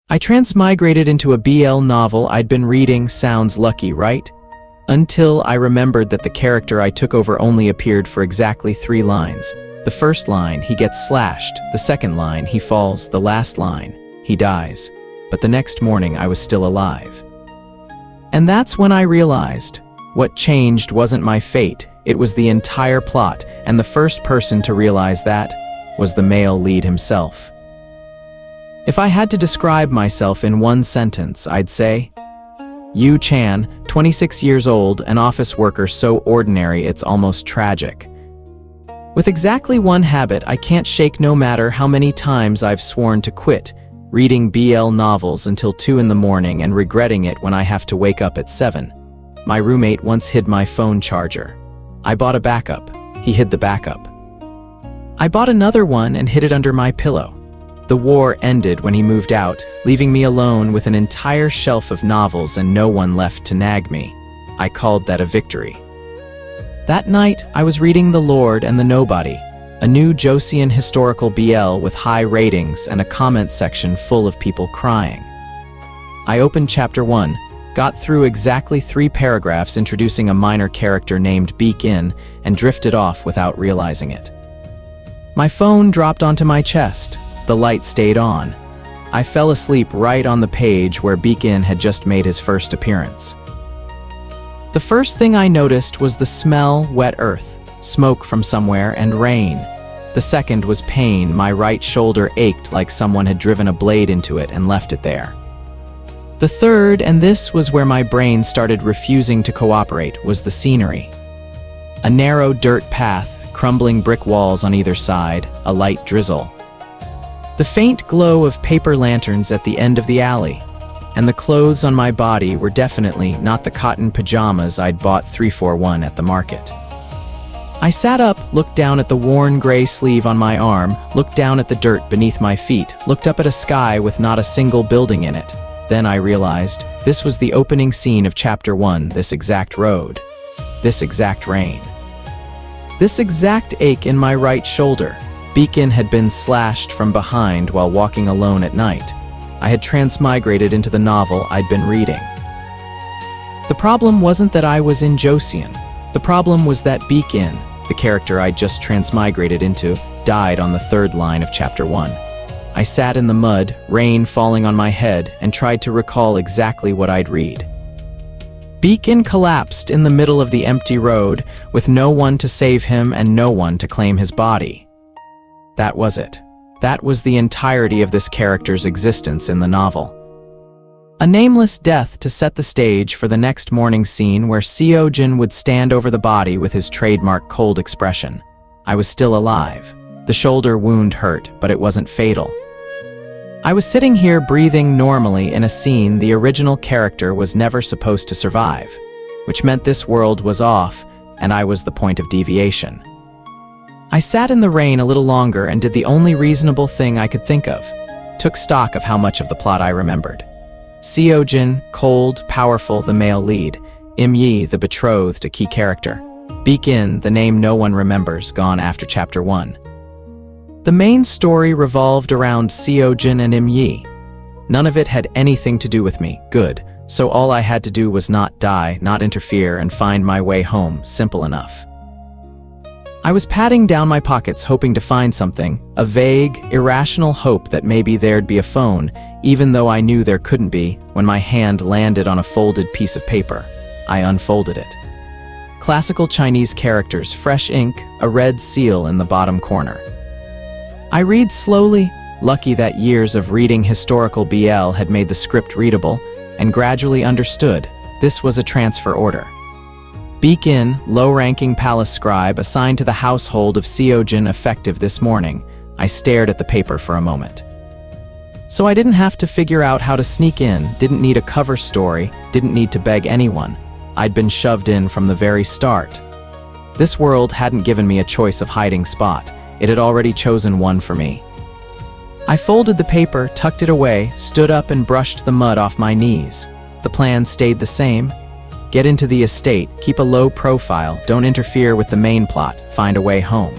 I transmigrated into a BL novel I'd been reading. Sounds lucky, right? Until I remembered that the character I took over only appeared for exactly 3 lines. The first line, he gets slashed. The second line, he falls. The last line, he dies. But the next morning I was still alive. And that's when I realized, what changed wasn't my fate, it was the entire plot, and the first person to realize that was the male lead himself. If I had to describe myself in one sentence, I'd say, Yoo Chan, 26 years old, an office worker so ordinary it's almost tragic. With exactly one habit I can't shake no matter how many times I've sworn to quit, reading BL novels until 2 in the morning and regretting it when I have to wake up at 7. My roommate once hid my phone charger. I bought a backup. He hid the backup. I bought another one and hid it under my pillow. The war ended when he moved out, leaving me alone with an entire shelf of novels and no one left to nag me. I called that a victory. That night, I was reading The Lord and the Nobody, a new Joseon historical BL with high ratings and a comment section full of people crying. I opened chapter 1, got through exactly 3 paragraphs introducing a minor character named Beek-in, and drifted off without realizing it. My phone dropped onto my chest. The light stayed on. I fell asleep right on the page where Beek-in had just made his first appearance. The first thing I noticed was the smell, wet earth, smoke from somewhere, and rain. The second was pain. My right shoulder ached like someone had driven a blade into it and left it there. The third, and this was where my brain started refusing to cooperate, was the scenery. A narrow dirt path, crumbling brick walls on either side, a light drizzle. The faint glow of paper lanterns at the end of the alley, and the clothes on my body were definitely not the cotton pajamas I'd bought 341 at the market. I sat up, looked down at the worn gray sleeve on my arm, looked down at the dirt beneath my feet, looked up at a sky with not a single building in it. Then I realized this was the opening scene of chapter 1, this exact road, this exact rain, this exact ache in my right shoulder. Beek-in had been slashed from behind while walking alone at night. I had transmigrated into the novel I'd been reading. The problem wasn't that I was in Joseon. The problem was that Beek-in, the character I'd just transmigrated into, died on the 3rd line of chapter 1. I sat in the mud, rain falling on my head, and tried to recall exactly what I'd read. Beek-in collapsed in the middle of the empty road, with no one to save him and no one to claim his body. That was it. That was the entirety of this character's existence in the novel. A nameless death to set the stage for the next morning scene where Seo Geon would stand over the body with his trademark cold expression. I was still alive. The shoulder wound hurt, but it wasn't fatal. I was sitting here breathing normally in a scene the original character was never supposed to survive, which meant this world was off and I was the point of deviation. I sat in the rain a little longer and did the only reasonable thing I could think of. Took stock of how much of the plot I remembered. Seo Geon, cold, powerful, the male lead. Im-yi, the betrothed, a key character. Beek-in, the name no one remembers, gone after chapter 1. The main story revolved around Seo Geon and Im-yi. None of it had anything to do with me, good, so all I had to do was not die, not interfere, and find my way home, simple enough. I was patting down my pockets hoping to find something, a vague, irrational hope that maybe there'd be a phone, even though I knew there couldn't be, when my hand landed on a folded piece of paper. I unfolded it. Classical Chinese characters, fresh ink, a red seal in the bottom corner. I read slowly, lucky that years of reading historical BL had made the script readable, and gradually understood this was a transfer order. Beek-in, low-ranking palace scribe assigned to the household of Seo Geon, effective this morning. I stared at the paper for a moment. So I didn't have to figure out how to sneak in, didn't need a cover story, didn't need to beg anyone. I'd been shoved in from the very start. This world hadn't given me a choice of hiding spot. It had already chosen one for me. I folded the paper, tucked it away, stood up and brushed the mud off my knees. The plan stayed the same. Get into the estate, keep a low profile, don't interfere with the main plot, find a way home.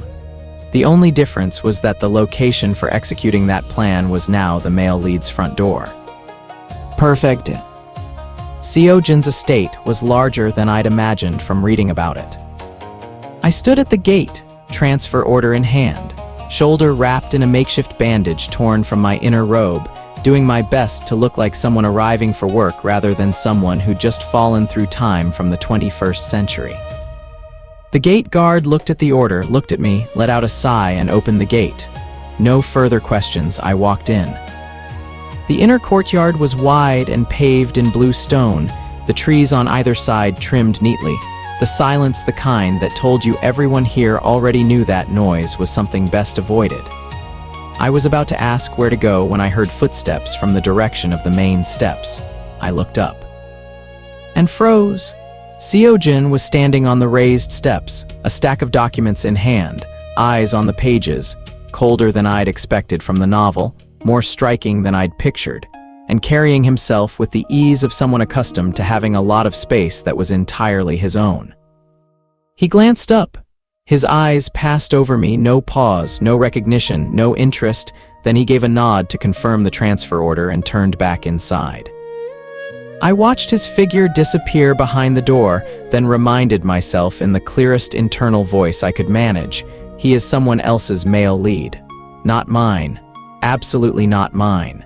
The only difference was that the location for executing that plan was now the male lead's front door. Perfect. Seo Geon's estate was larger than I'd imagined from reading about it. I stood at the gate, transfer order in hand, shoulder wrapped in a makeshift bandage torn from my inner robe, doing my best to look like someone arriving for work rather than someone who'd just fallen through time from the 21st century. The gate guard looked at the order, looked at me, let out a sigh, and opened the gate. No further questions, I walked in. The inner courtyard was wide and paved in blue stone, the trees on either side trimmed neatly, the silence the kind that told you everyone here already knew that noise was something best avoided. I was about to ask where to go when I heard footsteps from the direction of the main steps. I looked up and froze. Seo Geon was standing on the raised steps, a stack of documents in hand, eyes on the pages, colder than I'd expected from the novel, more striking than I'd pictured, and carrying himself with the ease of someone accustomed to having a lot of space that was entirely his own. He glanced up. His eyes passed over me, no pause, no recognition, no interest, then he gave a nod to confirm the transfer order and turned back inside. I watched his figure disappear behind the door, then reminded myself in the clearest internal voice I could manage, he is someone else's male lead. Not mine. Absolutely not mine.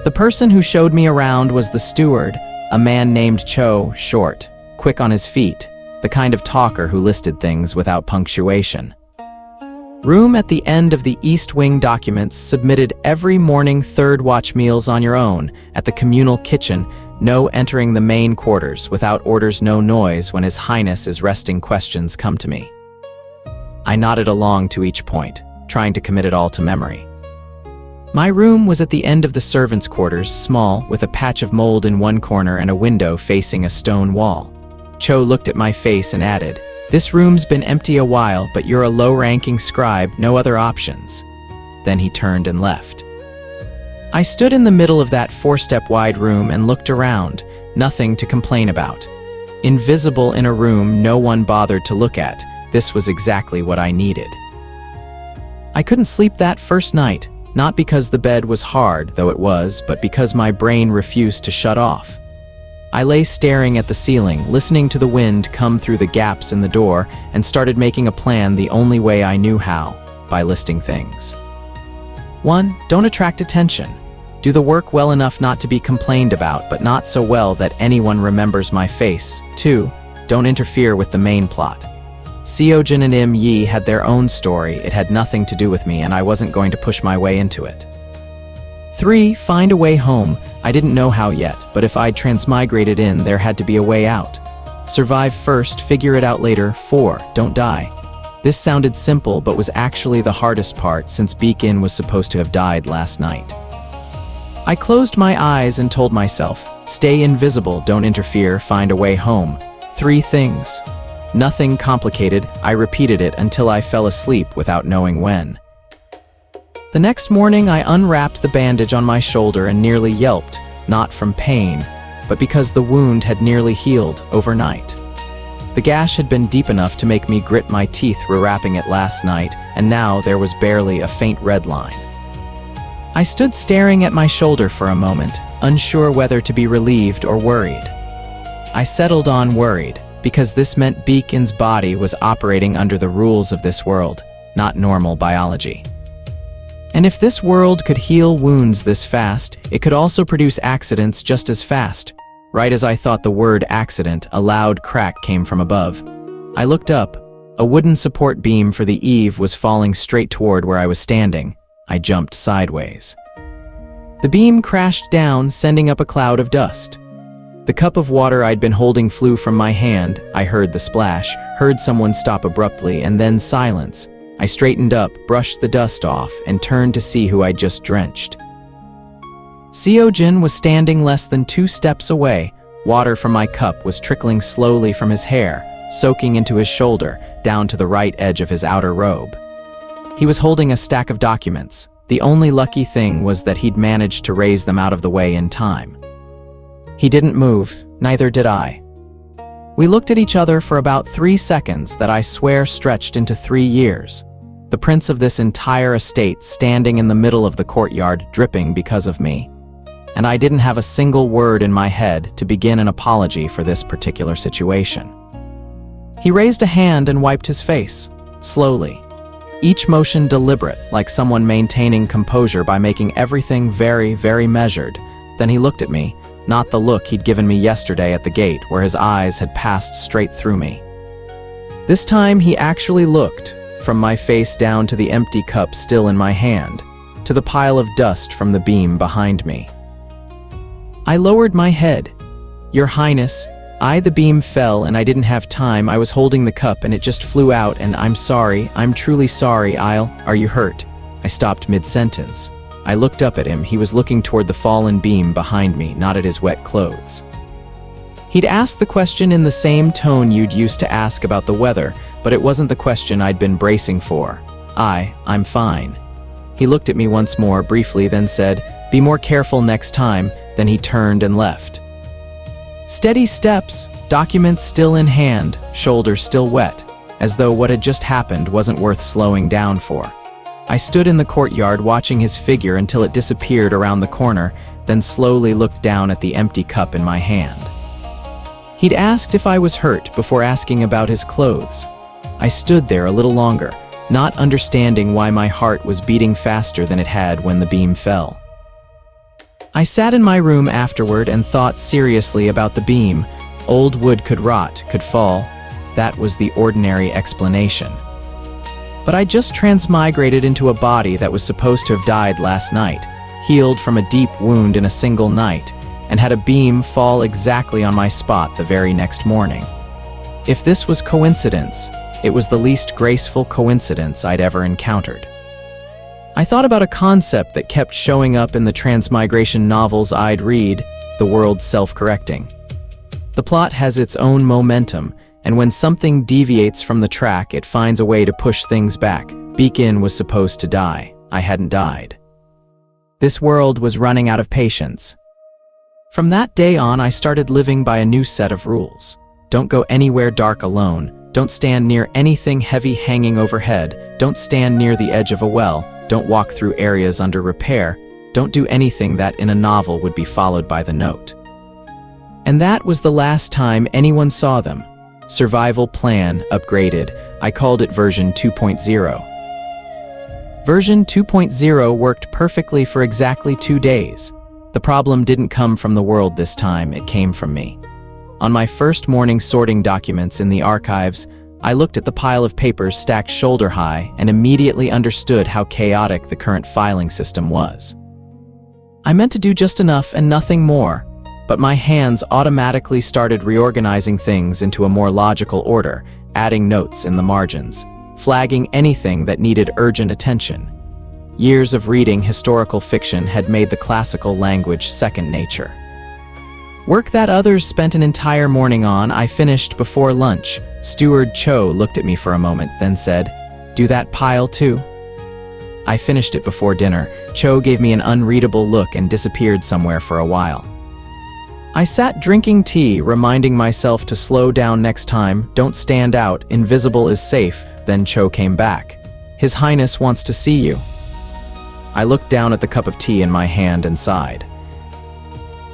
The person who showed me around was the steward, a man named Cho, short, quick on his feet, the kind of talker who listed things without punctuation. Room at the end of the East Wing documents submitted every morning third watch meals on your own, at the communal kitchen, no entering the main quarters, without orders no noise when His Highness is resting questions come to me. I nodded along to each point, trying to commit it all to memory. My room was at the end of the servants' quarters, small, with a patch of mold in one corner and a window facing a stone wall. Cho looked at my face and added, "This room's been empty a while, but you're a low-ranking scribe, no other options." Then he turned and left. I stood in the middle of that four-step-wide room and looked around, nothing to complain about. Invisible in a room no one bothered to look at, this was exactly what I needed. I couldn't sleep that first night, not because the bed was hard, though it was, but because my brain refused to shut off. I lay staring at the ceiling, listening to the wind come through the gaps in the door, and started making a plan the only way I knew how, by listing things. 1. Don't attract attention. Do the work well enough not to be complained about, but not so well that anyone remembers my face. 2. Don't interfere with the main plot. Seo Geon and Im Yi had their own story, it had nothing to do with me, and I wasn't going to push my way into it. 3. Find a way home. I didn't know how yet, but if I'd transmigrated in, there had to be a way out. Survive first, figure it out later. 4. Don't die. This sounded simple, but was actually the hardest part, since Beacon was supposed to have died last night. I closed my eyes and told myself, stay invisible, don't interfere, find a way home. 3 things. Nothing complicated, I repeated it until I fell asleep without knowing when. The next morning I unwrapped the bandage on my shoulder and nearly yelped, not from pain, but because the wound had nearly healed overnight. The gash had been deep enough to make me grit my teeth rewrapping it last night, and now there was barely a faint red line. I stood staring at my shoulder for a moment, unsure whether to be relieved or worried. I settled on worried, because this meant Beacon's body was operating under the rules of this world, not normal biology. And if this world could heal wounds this fast, it could also produce accidents just as fast. Right as I thought the word accident, a loud crack came from above. I looked up. A wooden support beam for the eave was falling straight toward where I was standing. I jumped sideways. The beam crashed down, sending up a cloud of dust. The cup of water I'd been holding flew from my hand. I heard the splash, heard someone stop abruptly, and then silence. I straightened up, brushed the dust off, and turned to see who I'd just drenched. Seo Geon was standing less than 2 steps away. Water from my cup was trickling slowly from his hair, soaking into his shoulder, down to the right edge of his outer robe. He was holding a stack of documents. The only lucky thing was that he'd managed to raise them out of the way in time. He didn't move, neither did I. We looked at each other for about 3 seconds that I swear stretched into 3 years. The prince of this entire estate standing in the middle of the courtyard, dripping because of me. and I didn't have a single word in my head to begin an apology for this particular situation. He raised a hand and wiped his face, slowly. Each motion deliberate, like someone maintaining composure by making everything very, very measured. Then he looked at me, not the look he'd given me yesterday at the gate where his eyes had passed straight through me. This time he actually looked, from my face down to the empty cup still in my hand, to the pile of dust from the beam behind me. I lowered my head. "Your Highness, the beam fell and I didn't have time. I was holding the cup and it just flew out and I'm sorry, I'm truly sorry. Are you hurt?" I stopped mid-sentence. I looked up at him. He was looking toward the fallen beam behind me, not at his wet clothes. He'd asked the question in the same tone you'd used to ask about the weather, but it wasn't the question I'd been bracing for. I'm fine. He looked at me once more, briefly, then said, "Be more careful next time." Then he turned and left. Steady steps, documents still in hand, shoulders still wet, as though what had just happened wasn't worth slowing down for. I stood in the courtyard watching his figure until it disappeared around the corner, then slowly looked down at the empty cup in my hand. He'd asked if I was hurt before asking about his clothes. I stood there a little longer, not understanding why my heart was beating faster than it had when the beam fell. I sat in my room afterward and thought seriously about the beam. Old wood could rot, could fall. That was the ordinary explanation. But I just transmigrated into a body that was supposed to have died last night, healed from a deep wound in a single night, and had a beam fall exactly on my spot the very next morning. If this was coincidence, it was the least graceful coincidence I'd ever encountered. I thought about a concept that kept showing up in the transmigration novels I'd read, the world's self-correcting. The plot has its own momentum, and when something deviates from the track, it finds a way to push things back. Beacon was supposed to die. I hadn't died. This world was running out of patience. From that day on, I started living by a new set of rules. Don't go anywhere dark alone. Don't stand near anything heavy hanging overhead. Don't stand near the edge of a well. Don't walk through areas under repair. Don't do anything that in a novel would be followed by the note. And that was the last time anyone saw them. Survival plan upgraded. I called it version 2.0. Version 2.0 worked perfectly for exactly 2 days. The problem didn't come from the world this time, it came from me. On my first morning sorting documents in the archives, I looked at the pile of papers stacked shoulder high and immediately understood how chaotic the current filing system was. I meant to do just enough and nothing more, but my hands automatically started reorganizing things into a more logical order, adding notes in the margins, flagging anything that needed urgent attention. Years of reading historical fiction had made the classical language second nature. Work that others spent an entire morning on, I finished before lunch. Steward Cho looked at me for a moment, then said, "Do that pile too?" I finished it before dinner. Cho gave me an unreadable look and disappeared somewhere for a while. I sat drinking tea, reminding myself to slow down next time, don't stand out, invisible is safe. Then Cho came back. "His Highness wants to see you." I looked down at the cup of tea in my hand and sighed.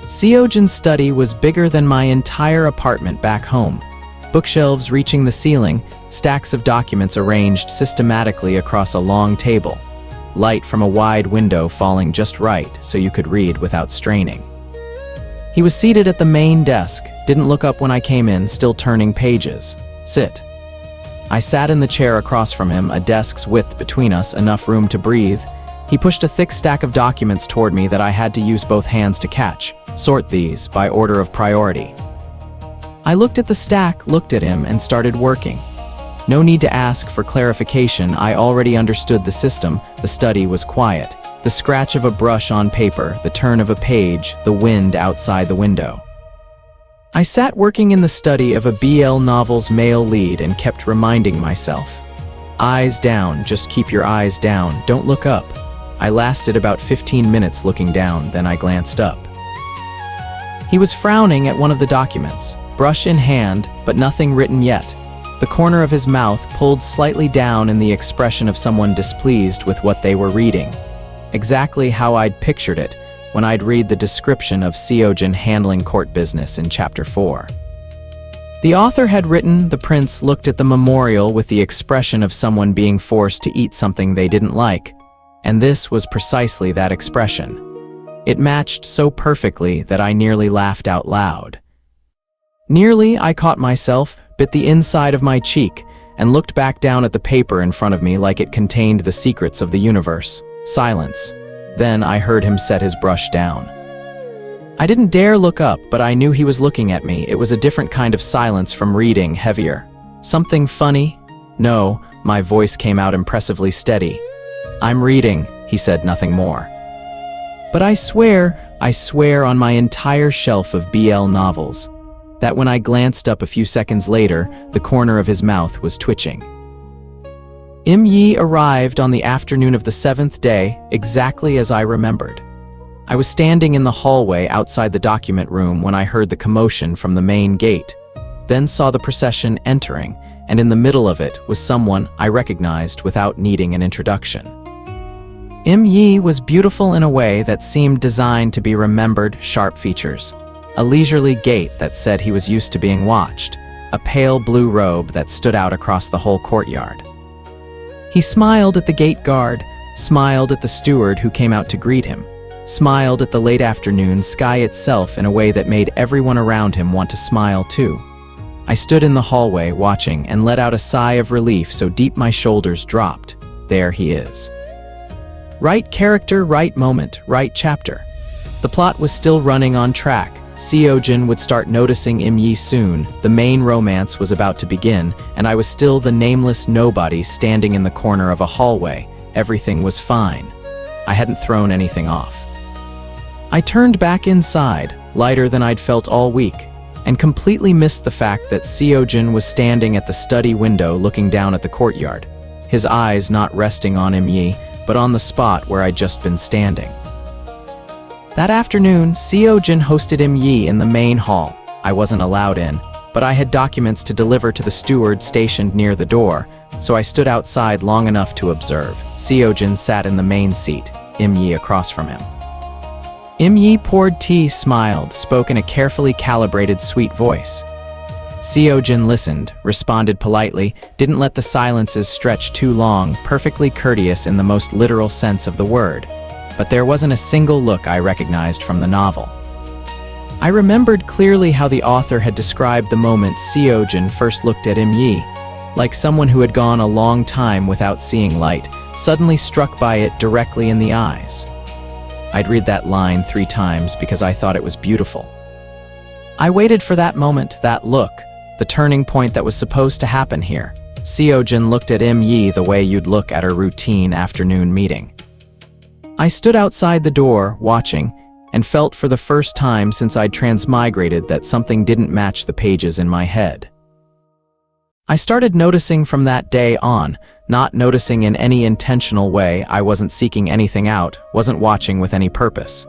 Seo Geon's study was bigger than my entire apartment back home. Bookshelves reaching the ceiling, stacks of documents arranged systematically across a long table. Light from a wide window falling just right so you could read without straining. He was seated at the main desk, didn't look up when I came in, still turning pages. "Sit." I sat in the chair across from him, a desk's width between us, enough room to breathe. He pushed a thick stack of documents toward me that I had to use both hands to catch. Sort these by order of priority. I looked at the stack, looked at him, and started working. No need to ask for clarification, I already understood the system. The study was quiet. The scratch of a brush on paper, the turn of a page, the wind outside the window. I sat working in the study of a BL novel's male lead and kept reminding myself. Eyes down, just keep your eyes down, don't look up. I lasted about 15 minutes looking down, then I glanced up. He was frowning at one of the documents, brush in hand, but nothing written yet. The corner of his mouth pulled slightly down in the expression of someone displeased with what they were reading. Exactly how I'd pictured it, when I'd read the description of Seo Geon handling court business in Chapter 4. The author had written, the prince looked at the memorial with the expression of someone being forced to eat something they didn't like, and this was precisely that expression. It matched so perfectly that I nearly laughed out loud. Nearly, I caught myself, bit the inside of my cheek, and looked back down at the paper in front of me like it contained the secrets of the universe. Silence. Then I heard him set his brush down. I didn't dare look up, but I knew he was looking at me. It was a different kind of silence from reading, heavier. Something funny? No, my voice came out impressively steady. I'm reading, he said, nothing more. But I swear on my entire shelf of BL novels, that when I glanced up a few seconds later, the corner of his mouth was twitching. Yi arrived on the afternoon of the 7th day, exactly as I remembered. I was standing in the hallway outside the document room when I heard the commotion from the main gate, then saw the procession entering, and in the middle of it was someone I recognized without needing an introduction. Yi was beautiful in a way that seemed designed to be remembered, sharp features, a leisurely gait that said he was used to being watched, a pale blue robe that stood out across the whole courtyard. He smiled at the gate guard, smiled at the steward who came out to greet him, smiled at the late afternoon sky itself in a way that made everyone around him want to smile too. I stood in the hallway watching and let out a sigh of relief so deep my shoulders dropped. There he is. Right character, right moment, right chapter. The plot was still running on track. Seo Geon would start noticing Yi soon, the main romance was about to begin, and I was still the nameless nobody standing in the corner of a hallway. Everything was fine. I hadn't thrown anything off. I turned back inside, lighter than I'd felt all week, and completely missed the fact that Seo Geon was standing at the study window looking down at the courtyard, his eyes not resting on Yi, but on the spot where I'd just been standing. That afternoon, Seo Geon hosted Yi in the main hall. I wasn't allowed in, but I had documents to deliver to the steward stationed near the door, so I stood outside long enough to observe. Seo Geon sat in the main seat, Yi across from him. Yi poured tea, smiled, spoke in a carefully calibrated, sweet voice. Seo Geon listened, responded politely, didn't let the silences stretch too long, perfectly courteous in the most literal sense of the word. But there wasn't a single look I recognized from the novel. I remembered clearly how the author had described the moment Seo Geon first looked at Yi, like someone who had gone a long time without seeing light, suddenly struck by it directly in the eyes. I'd read that line 3 times because I thought it was beautiful. I waited for that moment, that look, the turning point that was supposed to happen here. Seo Geon looked at Yi the way you'd look at a routine afternoon meeting. I stood outside the door, watching, and felt for the first time since I'd transmigrated that something didn't match the pages in my head. I started noticing from that day on, not noticing in any intentional way. I wasn't seeking anything out, wasn't watching with any purpose.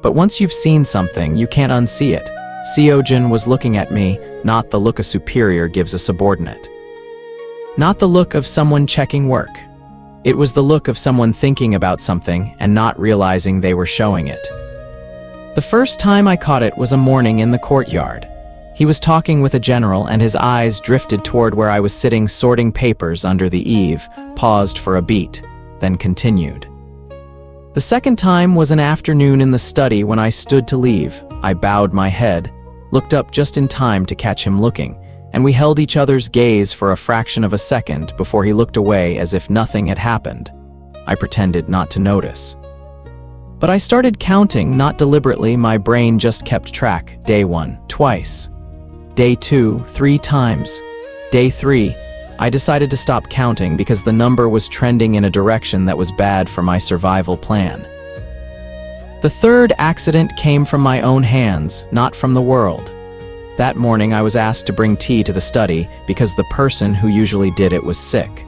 But once you've seen something, you can't unsee it. Seo Geon was looking at me, not the look a superior gives a subordinate. Not the look of someone checking work. It was the look of someone thinking about something and not realizing they were showing it. The first time I caught it was a morning in the courtyard. He was talking with a general and his eyes drifted toward where I was sitting sorting papers under the eave, paused for a beat, then continued. The second time was an afternoon in the study when I stood to leave. I bowed my head, looked up just in time to catch him looking, and we held each other's gaze for a fraction of a second before he looked away as if nothing had happened. I pretended not to notice. But I started counting, not deliberately, my brain just kept track. Day 1, twice. Day 2, 3 times. Day 3, I decided to stop counting because the number was trending in a direction that was bad for my survival plan. The third accident came from my own hands, not from the world. That morning I was asked to bring tea to the study because the person who usually did it was sick.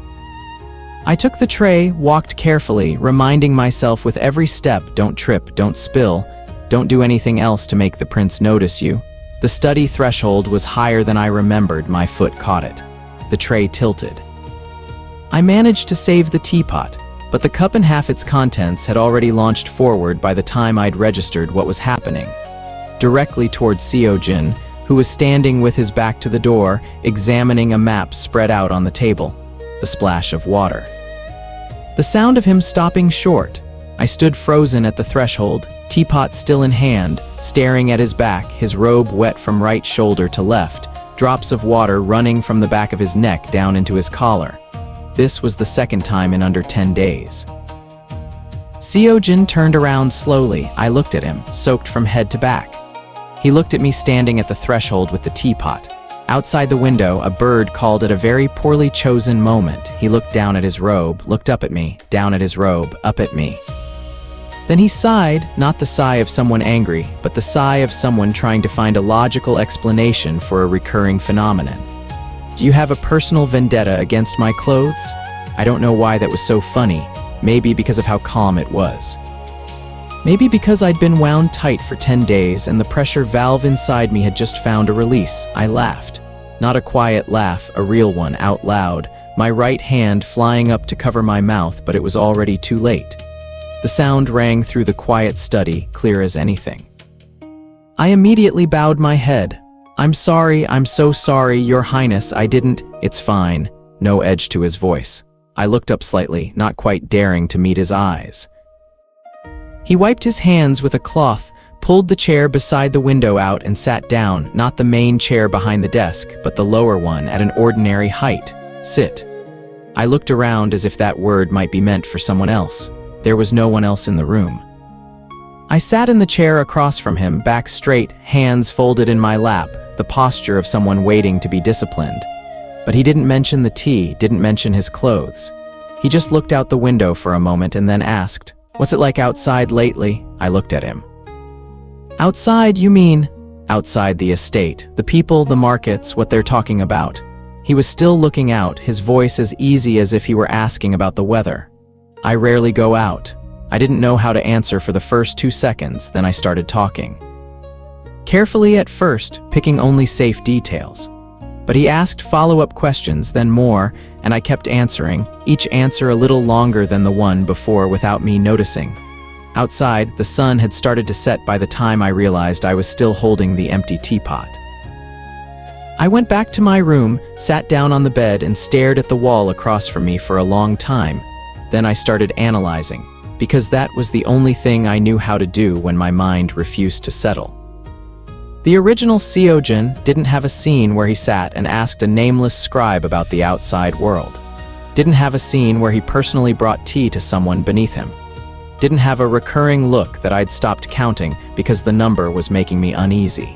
I took the tray, walked carefully, reminding myself with every step, don't trip, don't spill, don't do anything else to make the prince notice you. The study threshold was higher than I remembered. My foot caught it. The tray tilted. I managed to save the teapot. but the cup and half its contents had already launched forward by the time I'd registered what was happening. Directly towards Seo Geon, who was standing with his back to the door, examining a map spread out on the table. The splash of water. The sound of him stopping short. I stood frozen at the threshold, teapot still in hand, staring at his back, his robe wet from right shoulder to left, drops of water running from the back of his neck down into his collar. This was the second time in under 10 days. Seo Geon turned around slowly. I looked at him, soaked from head to back. He looked at me standing at the threshold with the teapot. Outside the window, a bird called at a very poorly chosen moment. He looked down at his robe, looked up at me, down at his robe, up at me. Then he sighed, not the sigh of someone angry, but the sigh of someone trying to find a logical explanation for a recurring phenomenon. Do you have a personal vendetta against my clothes? I don't know why that was so funny. Maybe because of how calm it was. Maybe because I'd been wound tight for 10 days and the pressure valve inside me had just found a release. I laughed. Not a quiet laugh, a real one, out loud, my right hand flying up to cover my mouth, but it was already too late. The sound rang through the quiet study, clear as anything. I immediately bowed my head. I'm sorry, I'm so sorry, Your Highness, I didn't. It's fine. No edge to his voice. I looked up slightly, not quite daring to meet his eyes. He wiped his hands with a cloth, pulled the chair beside the window out and sat down, not the main chair behind the desk, but the lower one at an ordinary height. Sit. I looked around as if that word might be meant for someone else. There was no one else in the room. I sat in the chair across from him, back straight, hands folded in my lap, the posture of someone waiting to be disciplined. But he didn't mention the tea, didn't mention his clothes. He just looked out the window for a moment and then asked, "What's it like outside lately?" I looked at him. "Outside, you mean?" "Outside the estate, the people, the markets, what they're talking about." He was still looking out, his voice as easy as if he were asking about the weather. "I rarely go out." I didn't know how to answer for the first 2 seconds, then I started talking. Carefully at first, picking only safe details. But he asked follow-up questions, then more, and I kept answering, each answer a little longer than the one before without me noticing. Outside, the sun had started to set by the time I realized I was still holding the empty teapot. I went back to my room, sat down on the bed and stared at the wall across from me for a long time. Then I started analyzing, because that was the only thing I knew how to do when my mind refused to settle. The original Seo Geon didn't have a scene where he sat and asked a nameless scribe about the outside world. Didn't have a scene where he personally brought tea to someone beneath him. Didn't have a recurring look that I'd stopped counting because the number was making me uneasy.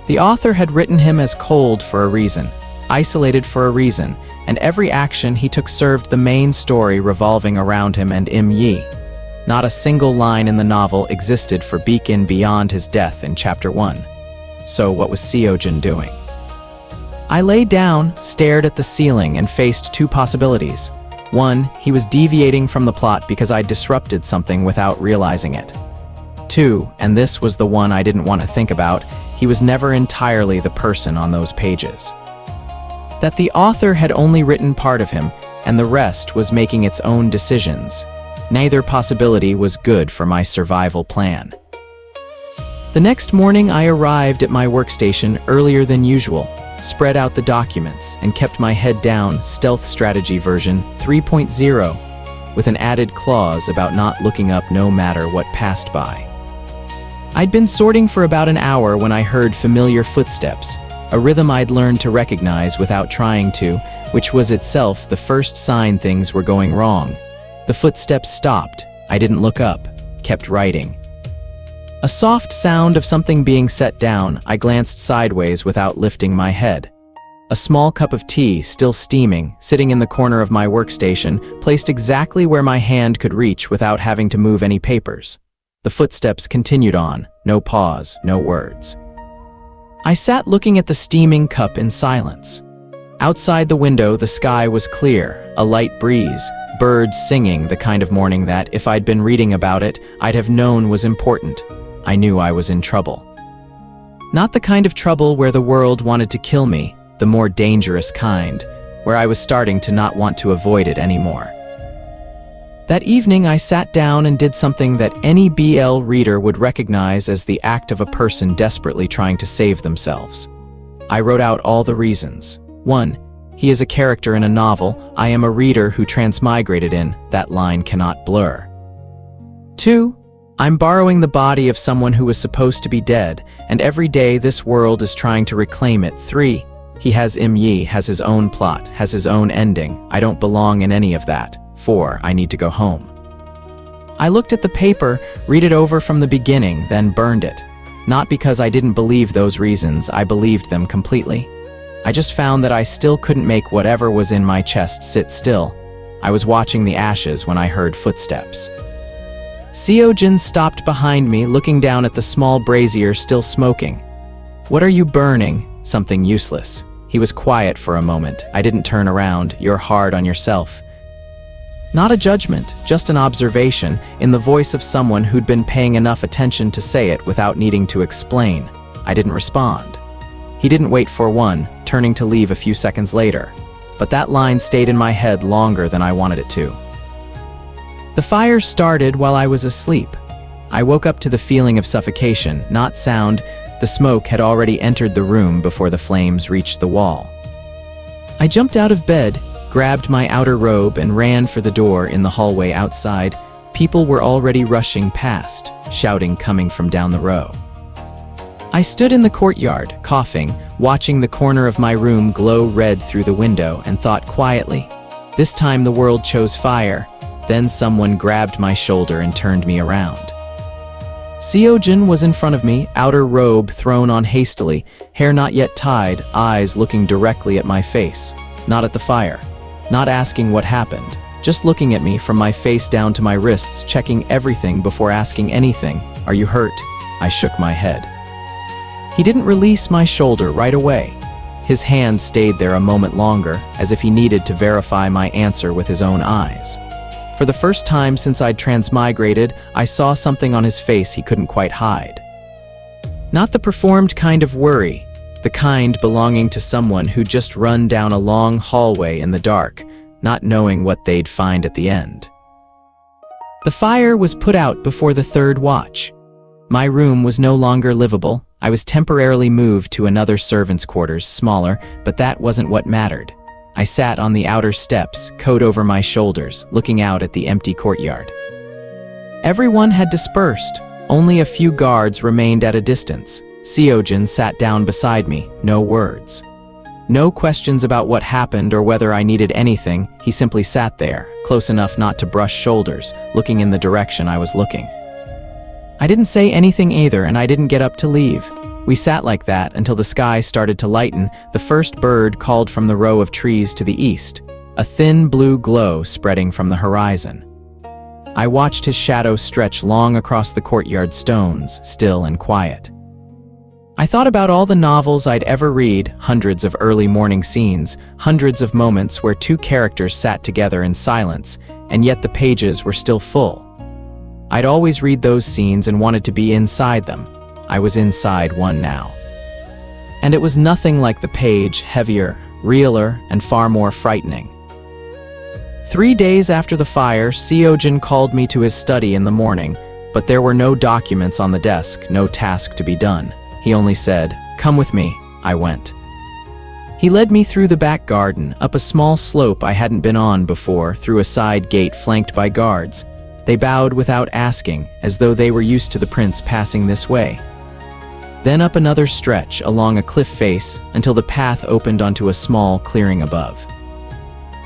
The author had written him as cold for a reason, isolated for a reason, and every action he took served the main story revolving around him and Im Yi. Not a single line in the novel existed for Beacon beyond his death in Chapter 1. So what was Seo Geon doing? I lay down, stared at the ceiling, and faced 2 possibilities. 1, he was deviating from the plot because I disrupted something without realizing it. 2, and this was the one I didn't want to think about, he was never entirely the person on those pages. That the author had only written part of him, and the rest was making its own decisions. Neither possibility was good for my survival plan. The next morning I arrived at my workstation earlier than usual, spread out the documents, and kept my head down, stealth strategy version 3.0, with an added clause about not looking up no matter what passed by. I'd been sorting for about an hour when I heard familiar footsteps, a rhythm I'd learned to recognize without trying to, which was itself the first sign things were going wrong. The footsteps stopped. I didn't look up, kept writing. A soft sound of something being set down. I glanced sideways without lifting my head. A small cup of tea, still steaming, sitting in the corner of my workstation, placed exactly where my hand could reach without having to move any papers. The footsteps continued on, no pause, no words. I sat looking at the steaming cup in silence. Outside the window, the sky was clear, a light breeze, birds singing, the kind of morning that, if I'd been reading about it, I'd have known was important. I knew I was in trouble. Not the kind of trouble where the world wanted to kill me, the more dangerous kind, where I was starting to not want to avoid it anymore. That evening I sat down and did something that any BL reader would recognize as the act of a person desperately trying to save themselves. I wrote out all the reasons. 1. He is a character in a novel. I am a reader who transmigrated in. That line cannot blur. 2. I'm borrowing the body of someone who was supposed to be dead, and every day this world is trying to reclaim it. 3. He has Yi, has his own plot, has his own ending. I don't belong in any of that. 4. I need to go home. I looked at the paper, read it over from the beginning, then burned it. Not because I didn't believe those reasons, I believed them completely. I just found that I still couldn't make whatever was in my chest sit still. I was watching the ashes when I heard footsteps. Seo Geon stopped behind me, looking down at the small brazier still smoking. "What are you burning?" "Something useless." He was quiet for a moment. I didn't turn around. "You're hard on yourself." Not a judgment, just an observation, in the voice of someone who'd been paying enough attention to say it without needing to explain. I didn't respond. He didn't wait for one, turning to leave a few seconds later. But that line stayed in my head longer than I wanted it to. The fire started while I was asleep. I woke up to the feeling of suffocation, not sound. The smoke had already entered the room before the flames reached the wall. I jumped out of bed, grabbed my outer robe and ran for the door in the hallway outside. People were already rushing past, shouting coming from down the row. I stood in the courtyard, coughing, watching the corner of my room glow red through the window and thought quietly, this time the world chose fire. Then someone grabbed my shoulder and turned me around. Seo Geon was in front of me, outer robe thrown on hastily, hair not yet tied, eyes looking directly at my face, not at the fire. Not asking what happened, just looking at me from my face down to my wrists, checking everything before asking anything. "Are you hurt?" I shook my head. He didn't release my shoulder right away. His hand stayed there a moment longer, as if he needed to verify my answer with his own eyes. For the first time since I'd transmigrated, I saw something on his face he couldn't quite hide. Not the performed kind of worry, the kind belonging to someone who'd just run down a long hallway in the dark, not knowing what they'd find at the end. The fire was put out before the third watch. My room was no longer livable. I was temporarily moved to another servant's quarters, smaller, but that wasn't what mattered. I sat on the outer steps, coat over my shoulders, looking out at the empty courtyard. Everyone had dispersed. Only a few guards remained at a distance. Seo Geon sat down beside me, no words. No questions about what happened or whether I needed anything. He simply sat there, close enough not to brush shoulders, looking in the direction I was looking. I didn't say anything either, and I didn't get up to leave. We sat like that until the sky started to lighten. The first bird called from the row of trees to the east, a thin blue glow spreading from the horizon. I watched his shadow stretch long across the courtyard stones, still and quiet. I thought about all the novels I'd ever read, hundreds of early morning scenes, hundreds of moments where two characters sat together in silence, and yet the pages were still full. I'd always read those scenes and wanted to be inside them. I was inside one now. And it was nothing like the page, heavier, realer, and far more frightening. 3 days after the fire, Seo Geon called me to his study in the morning, but there were no documents on the desk, no task to be done. He only said, "Come with me." I went. He led me through the back garden, up a small slope I hadn't been on before, through a side gate flanked by guards. They bowed without asking, as though they were used to the prince passing this way. Then up another stretch along a cliff face until the path opened onto a small clearing above.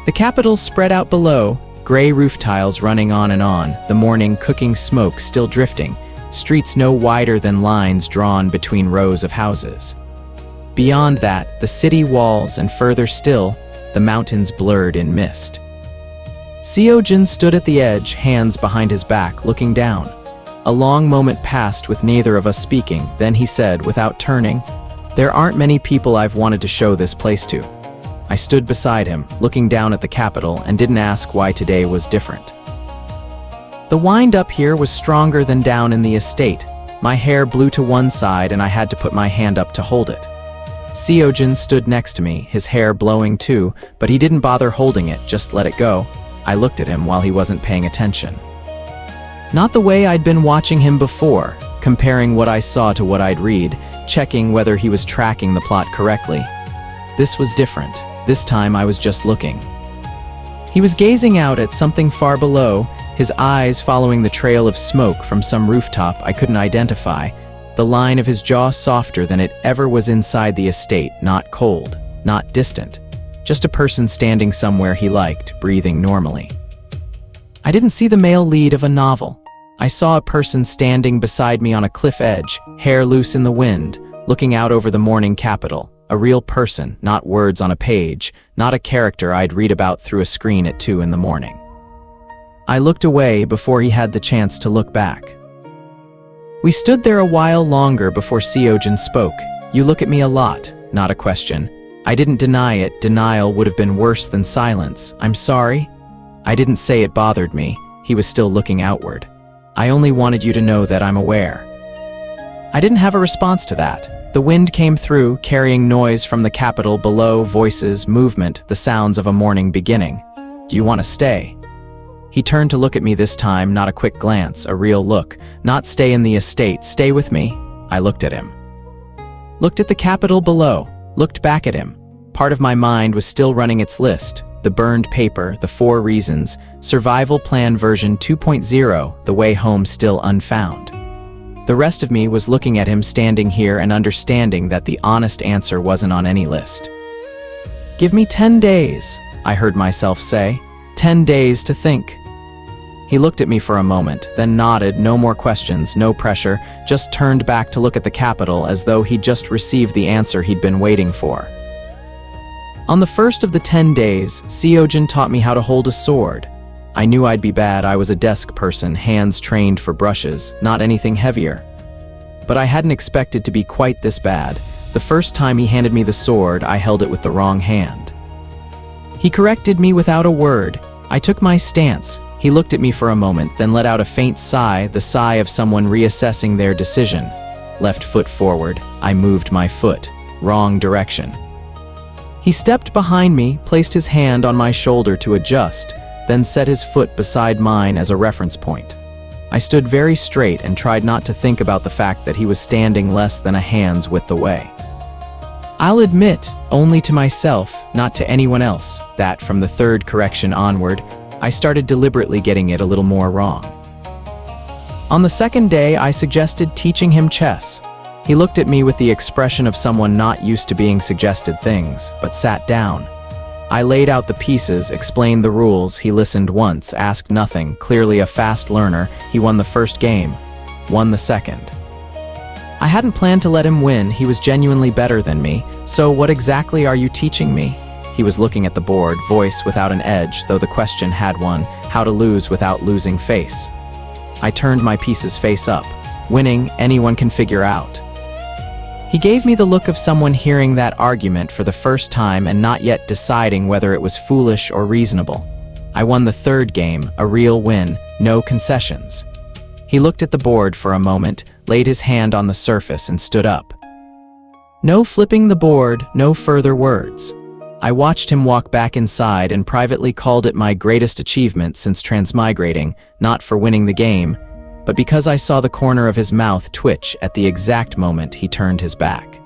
The capital spread out below, gray roof tiles running on, the morning cooking smoke still drifting, streets no wider than lines drawn between rows of houses. Beyond that, the city walls, and further still, the mountains blurred in mist. Seo Geon stood at the edge, hands behind his back, looking down. A long moment passed with neither of us speaking, then he said, without turning, "There aren't many people I've wanted to show this place to." I stood beside him, looking down at the capital, and didn't ask why today was different. The wind up here was stronger than down in the estate. My hair blew to one side and I had to put my hand up to hold it. Seo Geon stood next to me, his hair blowing too, but he didn't bother holding it, just let it go. I looked at him while he wasn't paying attention. Not the way I'd been watching him before, comparing what I saw to what I'd read, checking whether he was tracking the plot correctly. This was different. This time I was just looking. He was gazing out at something far below, his eyes following the trail of smoke from some rooftop I couldn't identify, the line of his jaw softer than it ever was inside the estate, not cold, not distant, just a person standing somewhere he liked, breathing normally. I didn't see the male lead of a novel. I saw a person standing beside me on a cliff edge, hair loose in the wind, looking out over the morning capital. A real person, not words on a page, not a character I'd read about through a screen at 2 in the morning. I looked away before he had the chance to look back. We stood there a while longer before Seo Geon spoke. "You look at me a lot," not a question. I didn't deny it. Denial would have been worse than silence. "I'm sorry?" I didn't say it bothered me. He was still looking outward. "I only wanted you to know that I'm aware." I didn't have a response to that. The wind came through, carrying noise from the capital below, voices, movement, the sounds of a morning beginning. "Do you want to stay?" He turned to look at me this time, not a quick glance, a real look. Not stay in the estate, stay with me. I looked at him. Looked at the capital below, looked back at him. Part of my mind was still running its list. The burned paper, the 4 reasons, survival plan version 2.0, the way home still unfound. The rest of me was looking at him standing here and understanding that the honest answer wasn't on any list. "Give me 10 days, I heard myself say. 10 days to think. He looked at me for a moment, then nodded, no more questions, no pressure, just turned back to look at the capital as though he'd just received the answer he'd been waiting for. On the first of the 10 days, Seo Geon taught me how to hold a sword. I knew I'd be bad. I was a desk person, hands trained for brushes, not anything heavier. But I hadn't expected to be quite this bad. The first time he handed me the sword, I held it with the wrong hand. He corrected me without a word. I took my stance. He looked at me for a moment, then let out a faint sigh, the sigh of someone reassessing their decision. Left foot forward, I moved my foot. Wrong direction. He stepped behind me, placed his hand on my shoulder to adjust, then set his foot beside mine as a reference point. I stood very straight and tried not to think about the fact that he was standing less than a hand's width away. I'll admit, only to myself, not to anyone else, that from the 3rd correction onward, I started deliberately getting it a little more wrong. On the 2nd day, I suggested teaching him chess. He looked at me with the expression of someone not used to being suggested things, but sat down. I laid out the pieces, explained the rules. He listened once, asked nothing. Clearly a fast learner, he won the 1st game, won the 2nd. I hadn't planned to let him win. He was genuinely better than me. "So what exactly are you teaching me?" He was looking at the board, voice without an edge, though the question had one, how to lose without losing face. I turned my pieces face up. Winning, anyone can figure out. He gave me the look of someone hearing that argument for the first time and not yet deciding whether it was foolish or reasonable. I won the 3rd game, a real win, no concessions. He looked at the board for a moment, laid his hand on the surface and stood up. No flipping the board, no further words. I watched him walk back inside and privately called it my greatest achievement since transmigrating, not for winning the game, but because I saw the corner of his mouth twitch at the exact moment he turned his back.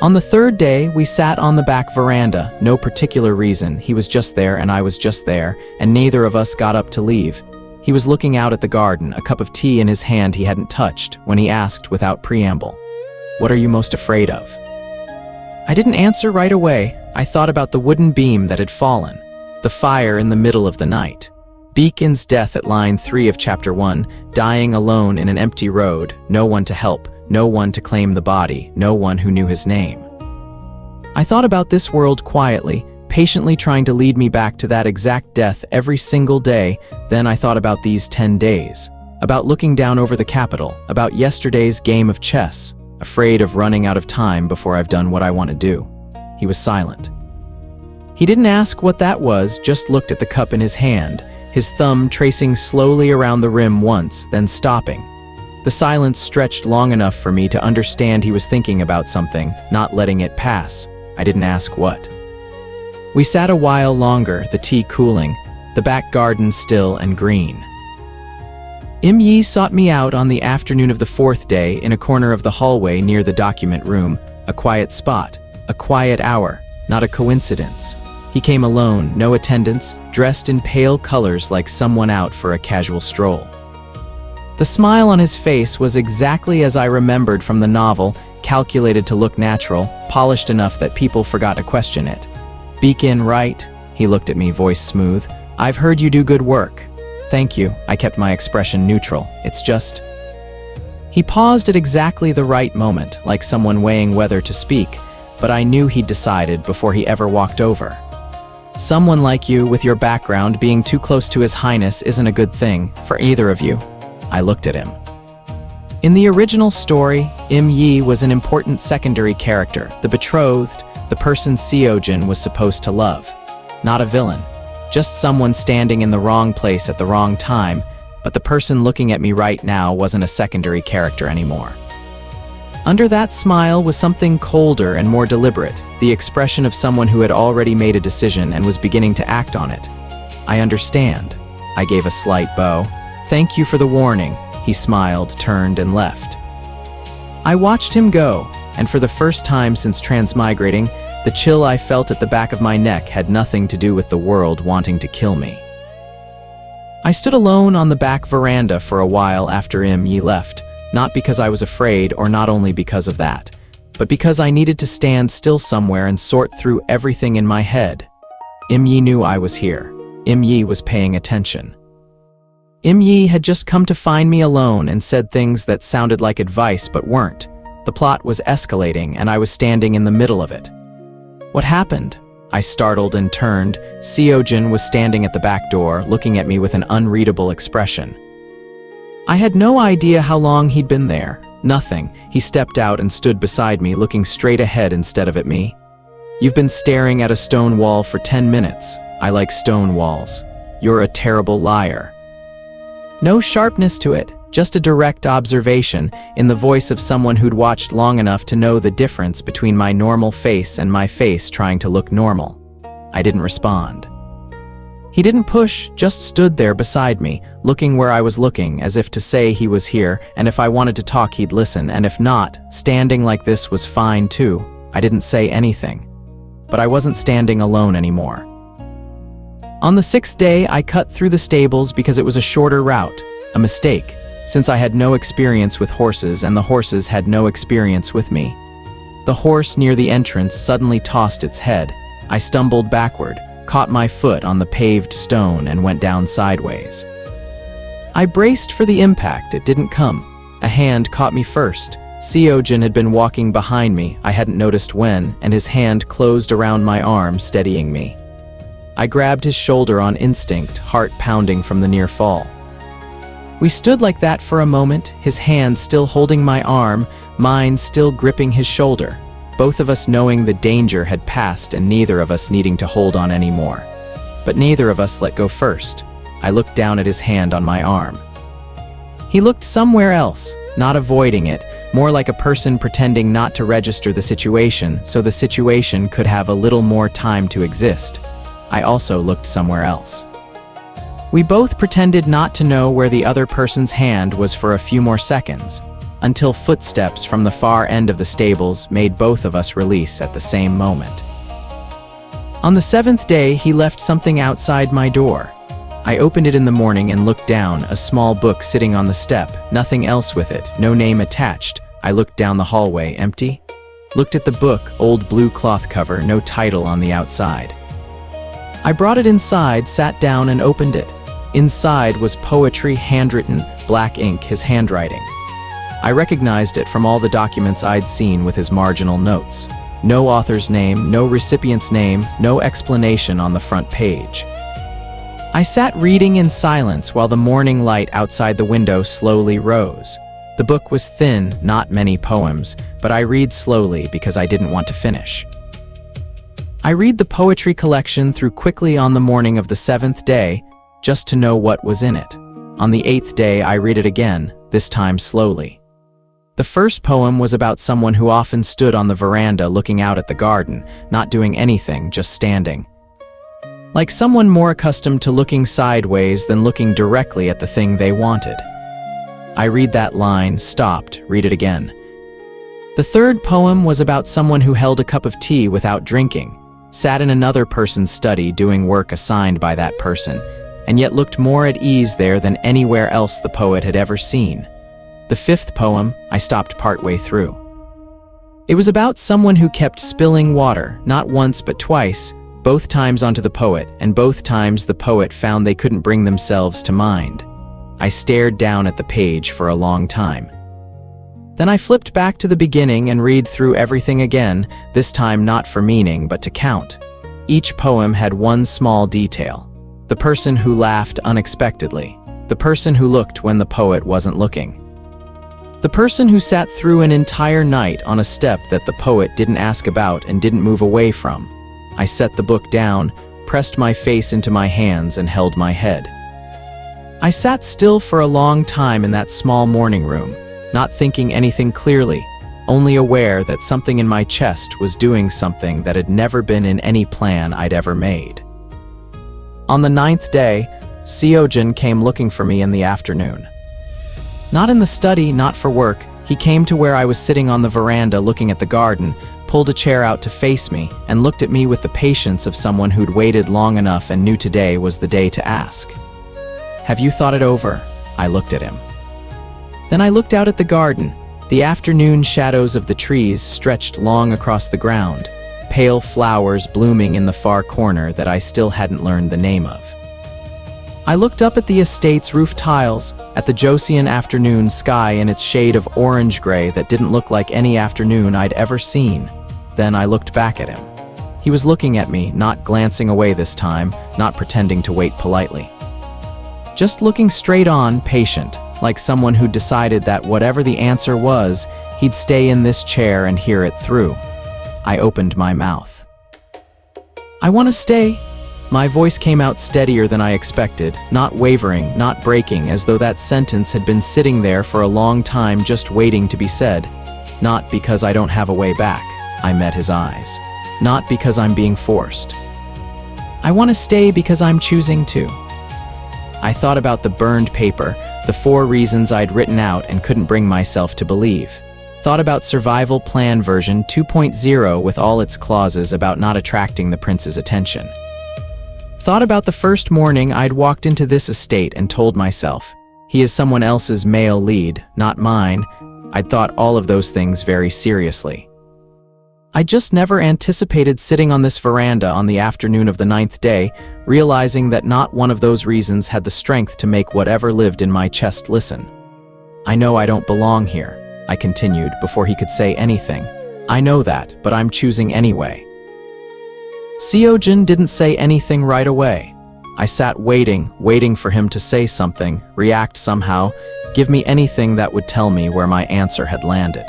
On the 3rd day, we sat on the back veranda, no particular reason. He was just there and I was just there, and neither of us got up to leave. He was looking out at the garden, a cup of tea in his hand he hadn't touched, when he asked without preamble, "What are you most afraid of?" I didn't answer right away. I thought about the wooden beam that had fallen, the fire in the middle of the night. Beacon's death at line 3 of chapter 1, dying alone in an empty road, no one to help, no one to claim the body, no one who knew his name. I thought about this world quietly, patiently trying to lead me back to that exact death every single day. Then I thought about these 10 days, about looking down over the capital, about yesterday's game of chess, afraid of running out of time before I've done what I want to do. He was silent. He didn't ask what that was, just looked at the cup in his hand, his thumb tracing slowly around the rim once, then stopping. The silence stretched long enough for me to understand he was thinking about something, not letting it pass. I didn't ask what. We sat a while longer, the tea cooling. the back garden still and green. Yi sought me out on the afternoon of the 4th day in a corner of the hallway near the document room, a quiet spot, a quiet hour, not a coincidence. He came alone, no attendants, dressed in pale colors like someone out for a casual stroll. The smile on his face was exactly as I remembered from the novel, calculated to look natural, polished enough that people forgot to question it. "Beak in, right?" He looked at me, voice smooth. "I've heard you do good work." "Thank you." I kept my expression neutral. "It's just..." He paused at exactly the right moment, like someone weighing whether to speak, but I knew he'd decided before he ever walked over. "Someone like you, with your background, being too close to His Highness isn't a good thing, for either of you." I looked at him. In the original story, Yi was an important secondary character, the betrothed, the person Seo Geon was supposed to love. Not a villain, just someone standing in the wrong place at the wrong time, but the person looking at me right now wasn't a secondary character anymore. Under that smile was something colder and more deliberate, the expression of someone who had already made a decision and was beginning to act on it. "I understand." I gave a slight bow. "Thank you for the warning." He smiled, turned, and left. I watched him go, and for the first time since transmigrating, the chill I felt at the back of my neck had nothing to do with the world wanting to kill me. I stood alone on the back veranda for a while after Yi left, not because I was afraid or not only because of that, but because I needed to stand still somewhere and sort through everything in my head. Yi knew I was here. Yi was paying attention. Yi had just come to find me alone and said things that sounded like advice but weren't. The plot was escalating and I was standing in the middle of it. "What happened?" I startled and turned. Seo Geon was standing at the back door, looking at me with an unreadable expression. I had no idea how long he'd been there. Nothing. He stepped out and stood beside me, looking straight ahead instead of at me. "You've been staring at a stone wall for 10 minutes. I like stone walls. You're a terrible liar." No sharpness to it, just a direct observation, in the voice of someone who'd watched long enough to know the difference between my normal face and my face trying to look normal. I didn't respond. He didn't push, just stood there beside me, looking where I was looking, as if to say he was here, and if I wanted to talk he'd listen, and if not, standing like this was fine too. I didn't say anything. But I wasn't standing alone anymore. On the 6th day, I cut through the stables because it was a shorter route, a mistake, since I had no experience with horses and the horses had no experience with me. The horse near the entrance suddenly tossed its head. I stumbled backward, caught my foot on the paved stone and went down sideways. I braced for the impact. It didn't come. A hand caught me first. Seo Geon had been walking behind me, I hadn't noticed when, and his hand closed around my arm, steadying me. I grabbed his shoulder on instinct, heart pounding from the near fall. We stood like that for a moment, his hand still holding my arm, mine still gripping his shoulder, both of us knowing the danger had passed and neither of us needing to hold on anymore. But neither of us let go first. I looked down at his hand on my arm. He looked somewhere else, not avoiding it, more like a person pretending not to register the situation so the situation could have a little more time to exist. I also looked somewhere else. We both pretended not to know where the other person's hand was for a few more seconds, until footsteps from the far end of the stables made both of us release at the same moment. On the 7th day, he left something outside my door. I opened it in the morning and looked down, a small book sitting on the step, nothing else with it, no name attached. I looked down the hallway, empty. Looked at the book, old blue cloth cover, no title on the outside. I brought it inside, sat down and opened it. Inside was poetry, handwritten, black ink, his handwriting. I recognized it from all the documents I'd seen with his marginal notes. No author's name, no recipient's name, no explanation on the front page. I sat reading in silence while the morning light outside the window slowly rose. The book was thin, not many poems, but I read slowly because I didn't want to finish. I read the poetry collection through quickly on the morning of the 7th day, just to know what was in it. On the 8th day, I read it again, this time slowly. The first poem was about someone who often stood on the veranda looking out at the garden, not doing anything, just standing. like someone more accustomed to looking sideways than looking directly at the thing they wanted. I read that line, stopped, read it again. The third poem was about someone who held a cup of tea without drinking, sat in another person's study doing work assigned by that person, and yet looked more at ease there than anywhere else the poet had ever seen. The fifth poem, I stopped partway through. It was about someone who kept spilling water, not once but twice, both times onto the poet, and both times the poet found they couldn't bring themselves to mind. I stared down at the page for a long time. Then I flipped back to the beginning and read through everything again, this time not for meaning but to count. Each poem had one small detail. The person who laughed unexpectedly. The person who looked when the poet wasn't looking. The person who sat through an entire night on a step that the poet didn't ask about and didn't move away from. I set the book down, pressed my face into my hands and held my head. I sat still for a long time in that small morning room, not thinking anything clearly, only aware that something in my chest was doing something that had never been in any plan I'd ever made. On the 9th day, Seo Geon came looking for me in the afternoon. Not in the study, not for work. He came to where I was sitting on the veranda looking at the garden, pulled a chair out to face me, and looked at me with the patience of someone who'd waited long enough and knew today was the day to ask. "Have you thought it over?" I looked at him. Then I looked out at the garden. The afternoon shadows of the trees stretched long across the ground, pale flowers blooming in the far corner that I still hadn't learned the name of. I looked up at the estate's roof tiles, at the Joseon afternoon sky in its shade of orange-gray that didn't look like any afternoon I'd ever seen. Then I looked back at him. He was looking at me, not glancing away this time, not pretending to wait politely. Just looking straight on, patient, like someone who'd decided that whatever the answer was, he'd stay in this chair and hear it through. I opened my mouth. "I want to stay." My voice came out steadier than I expected, not wavering, not breaking, as though that sentence had been sitting there for a long time just waiting to be said. "Not because I don't have a way back." I met his eyes. "Not because I'm being forced. I want to stay because I'm choosing to." I thought about the burned paper, the 4 reasons I'd written out and couldn't bring myself to believe. Thought about survival plan version 2.0 with all its clauses about not attracting the prince's attention. Thought about the first morning I'd walked into this estate and told myself, he is someone else's male lead, not mine. I'd thought all of those things very seriously. I just never anticipated sitting on this veranda on the afternoon of the 9th day, realizing that not one of those reasons had the strength to make whatever lived in my chest listen. "I know I don't belong here," I continued before he could say anything. "I know that, but I'm choosing anyway." Seo Geon didn't say anything right away. I sat waiting for him to say something, react somehow, give me anything that would tell me where my answer had landed.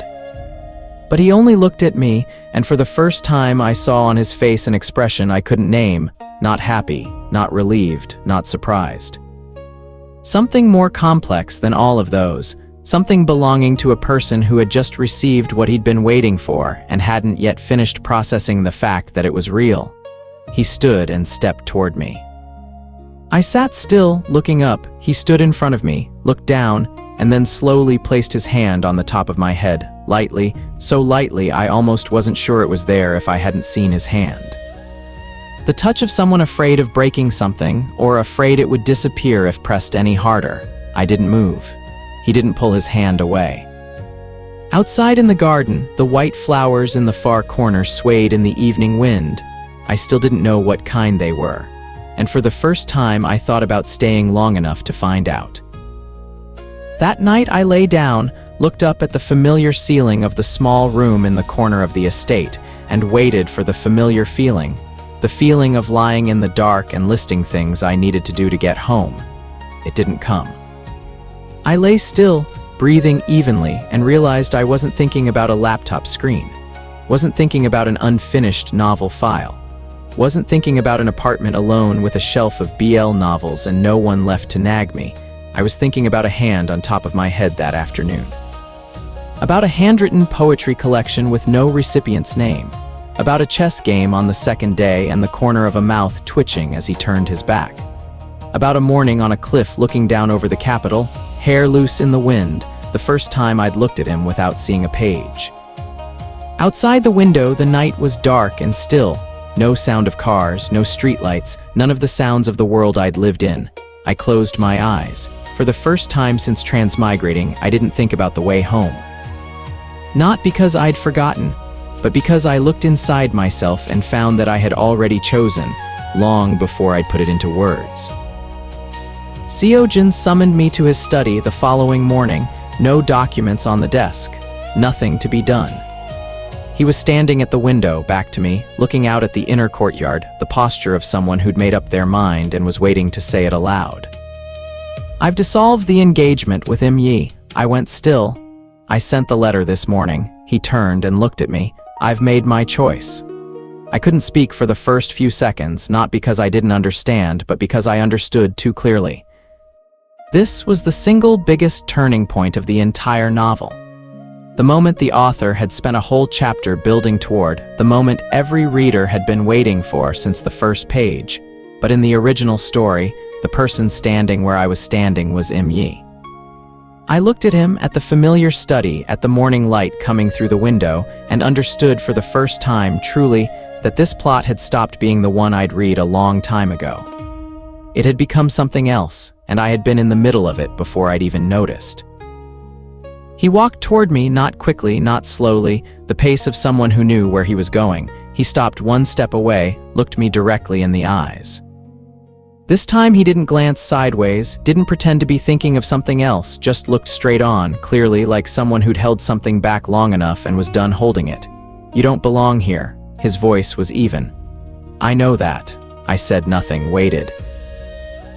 But he only looked at me, and for the first time I saw on his face an expression I couldn't name, not happy, not relieved, not surprised. Something more complex than all of those, something belonging to a person who had just received what he'd been waiting for and hadn't yet finished processing the fact that it was real. He stood and stepped toward me. I sat still, looking up. He stood in front of me, looked down, and then slowly placed his hand on the top of my head, lightly, so lightly I almost wasn't sure it was there if I hadn't seen his hand. The touch of someone afraid of breaking something, or afraid it would disappear if pressed any harder. I didn't move. He didn't pull his hand away. Outside in the garden, the white flowers in the far corner swayed in the evening wind. I still didn't know what kind they were, and for the first time I thought about staying long enough to find out. That night I lay down, looked up at the familiar ceiling of the small room in the corner of the estate, and waited for the familiar feeling, the feeling of lying in the dark and listing things I needed to do to get home. It didn't come. I lay still, breathing evenly, and realized I wasn't thinking about a laptop screen, wasn't thinking about an unfinished novel file, wasn't thinking about an apartment alone with a shelf of BL novels and no one left to nag me. I was thinking about a hand on top of my head that afternoon. About a handwritten poetry collection with no recipient's name. About a chess game on the second day and the corner of a mouth twitching as he turned his back. About a morning on a cliff looking down over the capital, hair loose in the wind, the first time I'd looked at him without seeing a page. Outside the window, the night was dark and still. No sound of cars, no streetlights, none of the sounds of the world I'd lived in. I closed my eyes. For the first time since transmigrating, I didn't think about the way home. Not because I'd forgotten, but because I looked inside myself and found that I had already chosen, long before I'd put it into words. Seo Geon summoned me to his study the following morning, no documents on the desk, nothing to be done. He was standing at the window, back to me, looking out at the inner courtyard, the posture of someone who'd made up their mind and was waiting to say it aloud. I've dissolved the engagement with Yi. I went still. I sent the letter this morning. He turned and looked at me. I've made my choice. I couldn't speak for the first few seconds, not because I didn't understand, but because I understood too clearly. This was the single biggest turning point of the entire novel. The moment the author had spent a whole chapter building toward, the moment every reader had been waiting for since the first page. But in the original story, the person standing where I was standing was Yi. I looked at him, at the familiar study, at the morning light coming through the window, and understood for the first time, truly, that this plot had stopped being the one I'd read a long time ago. It had become something else, and I had been in the middle of it before I'd even noticed. He walked toward me, not quickly, not slowly, the pace of someone who knew where he was going. He stopped one step away, looked me directly in the eyes. This time he didn't glance sideways, didn't pretend to be thinking of something else, just looked straight on, clearly like someone who'd held something back long enough and was done holding it. "You don't belong here." His voice was even. "I know that." I said nothing, waited.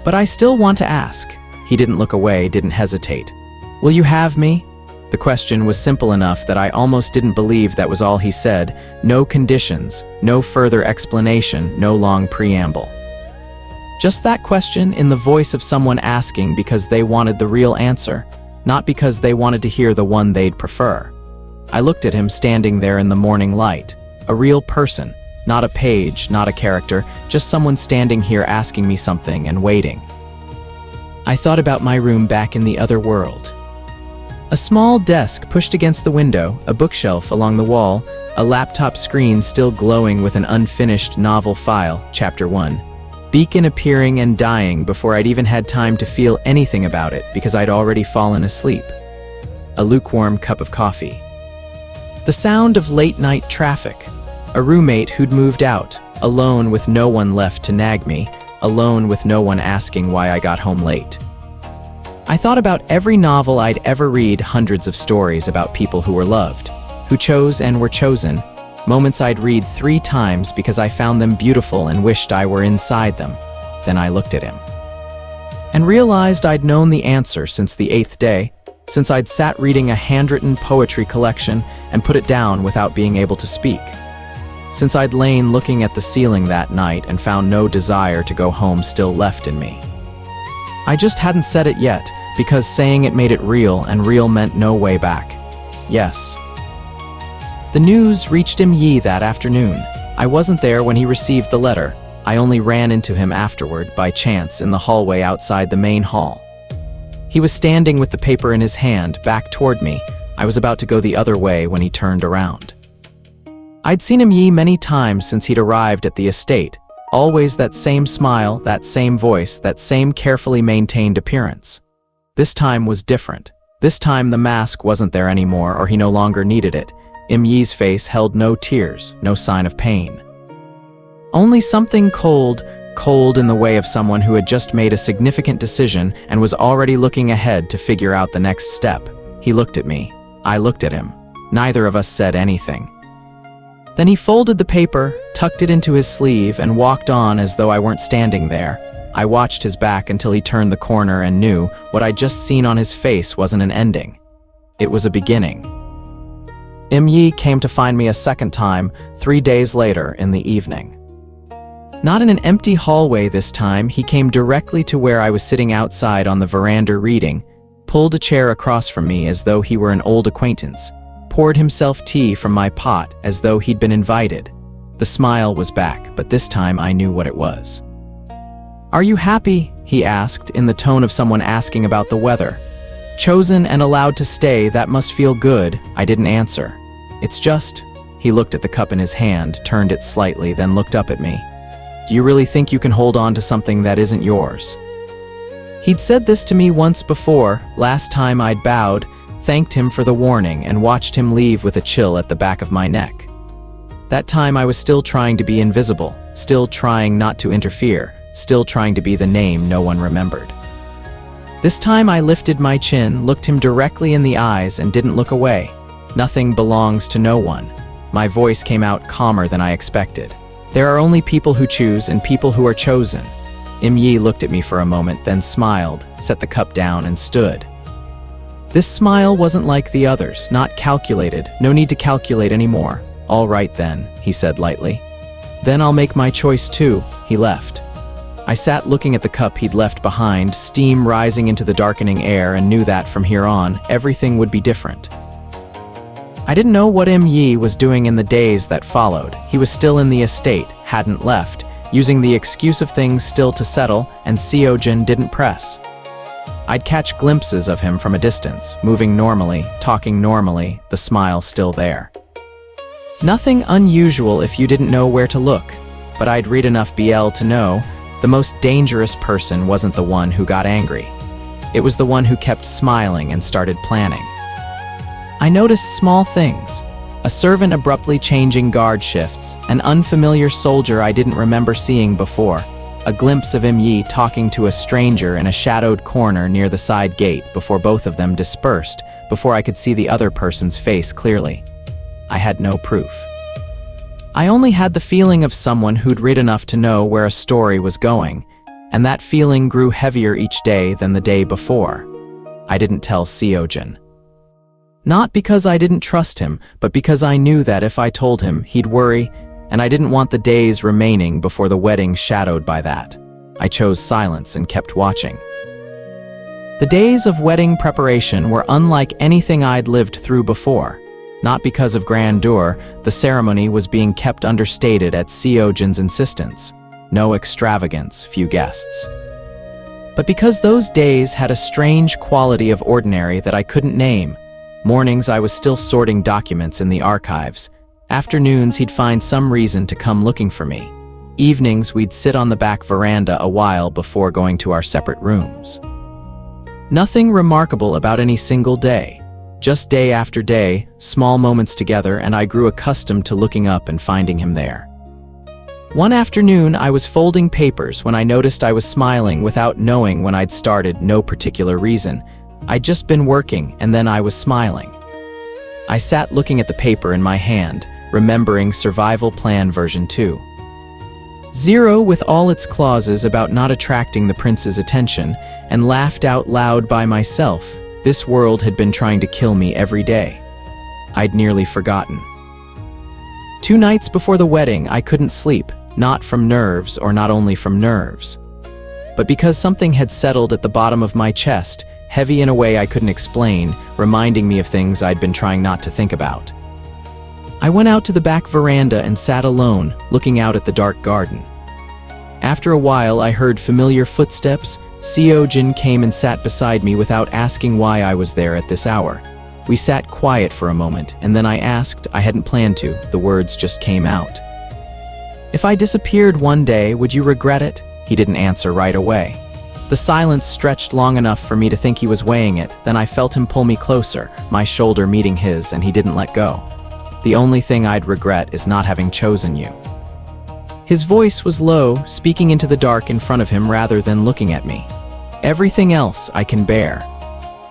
"But I still want to ask." He didn't look away, didn't hesitate. "Will you have me?" The question was simple enough that I almost didn't believe that was all he said. No conditions, no further explanation, no long preamble. Just that question in the voice of someone asking because they wanted the real answer, not because they wanted to hear the one they'd prefer. I looked at him standing there in the morning light, a real person, not a page, not a character, just someone standing here asking me something and waiting. I thought about my room back in the other world. A small desk pushed against the window, a bookshelf along the wall, a laptop screen still glowing with an unfinished novel file, Chapter 1. Beacon appearing and dying before I'd even had time to feel anything about it because I'd already fallen asleep. A lukewarm cup of coffee. The sound of late-night traffic. A roommate who'd moved out, alone with no one left to nag me, alone with no one asking why I got home late. I thought about every novel I'd ever read, hundreds of stories about people who were loved, who chose and were chosen, moments I'd read 3 times because I found them beautiful and wished I were inside them. Then I looked at him and realized I'd known the answer since the 8th day, since I'd sat reading a handwritten poetry collection and put it down without being able to speak. Since I'd lain looking at the ceiling that night and found no desire to go home still left in me. I just hadn't said it yet, because saying it made it real, and real meant no way back. Yes. The news reached Yi that afternoon. I wasn't there when he received the letter. I only ran into him afterward, by chance, in the hallway outside the main hall. He was standing with the paper in his hand, back toward me. I was about to go the other way when he turned around. I'd seen Yi many times since he'd arrived at the estate. Always that same smile, that same voice, that same carefully maintained appearance. This time was different. This time the mask wasn't there anymore, or he no longer needed it. Yi's face held no tears, no sign of pain. Only something cold in the way of someone who had just made a significant decision and was already looking ahead to figure out the next step. He looked at me. I looked at him. Neither of us said anything. Then he folded the paper, tucked it into his sleeve, and walked on as though I weren't standing there. I watched his back until he turned the corner and knew what I'd just seen on his face wasn't an ending. It was a beginning. Yi came to find me a second time, 3 days later in the evening. Not in an empty hallway this time, he came directly to where I was sitting outside on the veranda reading, pulled a chair across from me as though he were an old acquaintance, poured himself tea from my pot as though he'd been invited. I watched his back until he turned the corner and knew what I'd just seen on his face wasn't an ending. It was a beginning. Yi's came to find me a second time, 3 days later in the evening. Not in an empty hallway this time, he came directly to where I was sitting outside on the veranda reading, pulled a chair across from me as though he'd been invited, The smile was back, but this time I knew what it was. "Are you happy?" he asked, in the tone of someone asking about the weather. "Chosen and allowed to stay, that must feel good." I didn't answer. "It's just..." He looked at the cup in his hand, turned it slightly, then looked up at me. "Do you really think you can hold on to something that isn't yours?" He'd said this to me once before. Last time I'd bowed, thanked him for the warning, and watched him leave with a chill at the back of my neck. That time I was still trying to be invisible, still trying not to interfere, still trying to be the name no one remembered. This time I lifted my chin, looked him directly in the eyes, and didn't look away. "Nothing belongs to no one." My voice came out calmer than I expected. "There are only people who choose and people who are chosen." Yi looked at me for a moment, then smiled, set the cup down, and stood. This smile wasn't like the others, not calculated, no need to calculate anymore. "All right then," he said lightly. "Then I'll make my choice too." He left. I sat looking at the cup he'd left behind, steam rising into the darkening air, and knew that from here on, everything would be different. I didn't know what Yi was doing in the days that followed. He was still in the estate, hadn't left, using the excuse of things still to settle, and Seo Geon didn't press. I'd catch glimpses of him from a distance, moving normally, talking normally, the smile still there. Nothing unusual if you didn't know where to look, but I'd read enough BL to know the most dangerous person wasn't the one who got angry. It was the one who kept smiling and started planning. I noticed small things. A servant abruptly changing guard shifts, an unfamiliar soldier I didn't remember seeing before, a glimpse of Yi talking to a stranger in a shadowed corner near the side gate before both of them dispersed, before I could see the other person's face clearly. I had no proof. I only had the feeling of someone who'd read enough to know where a story was going, and that feeling grew heavier each day than the day before. I didn't tell Seo Geon. Not because I didn't trust him, but because I knew that if I told him, he'd worry, and I didn't want the days remaining before the wedding shadowed by that. I chose silence and kept watching. The days of wedding preparation were unlike anything I'd lived through before. Not because of grandeur, the ceremony was being kept understated at Seo Geon's insistence. No extravagance, few guests. But because those days had a strange quality of ordinary that I couldn't name. Mornings I was still sorting documents in the archives. Afternoons he'd find some reason to come looking for me. Evenings we'd sit on the back veranda a while before going to our separate rooms. Nothing remarkable about any single day. Just day after day, small moments together, and I grew accustomed to looking up and finding him there. One afternoon I was folding papers when I noticed I was smiling without knowing when I'd started, no particular reason. I'd just been working, and then I was smiling. I sat looking at the paper in my hand, remembering Survival Plan version 2.0 with all its clauses about not attracting the prince's attention, and laughed out loud by myself. This world had been trying to kill me every day. I'd nearly forgotten. 2 nights before the wedding, I couldn't sleep, not from nerves or not only from nerves, but because something had settled at the bottom of my chest, heavy in a way I couldn't explain, reminding me of things I'd been trying not to think about. I went out to the back veranda and sat alone, looking out at the dark garden. After a while, I heard familiar footsteps. Seo Geon came and sat beside me without asking why I was there at this hour. We sat quiet for a moment, and then I asked. I hadn't planned to, the words just came out. "If I disappeared one day, would you regret it?" He didn't answer right away. The silence stretched long enough for me to think he was weighing it, then I felt him pull me closer, my shoulder meeting his, and he didn't let go. "The only thing I'd regret is not having chosen you." His voice was low, speaking into the dark in front of him rather than looking at me. "Everything else I can bear."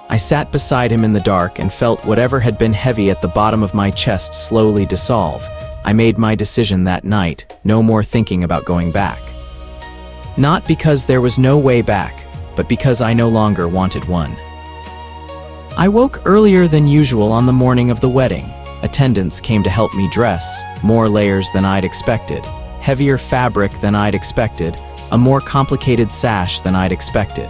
I sat beside him in the dark and felt whatever had been heavy at the bottom of my chest slowly dissolve. I made my decision that night, no more thinking about going back. Not because there was no way back, but because I no longer wanted one. I woke earlier than usual on the morning of the wedding. Attendants came to help me dress, more layers than I'd expected, heavier fabric than I'd expected, a more complicated sash than I'd expected.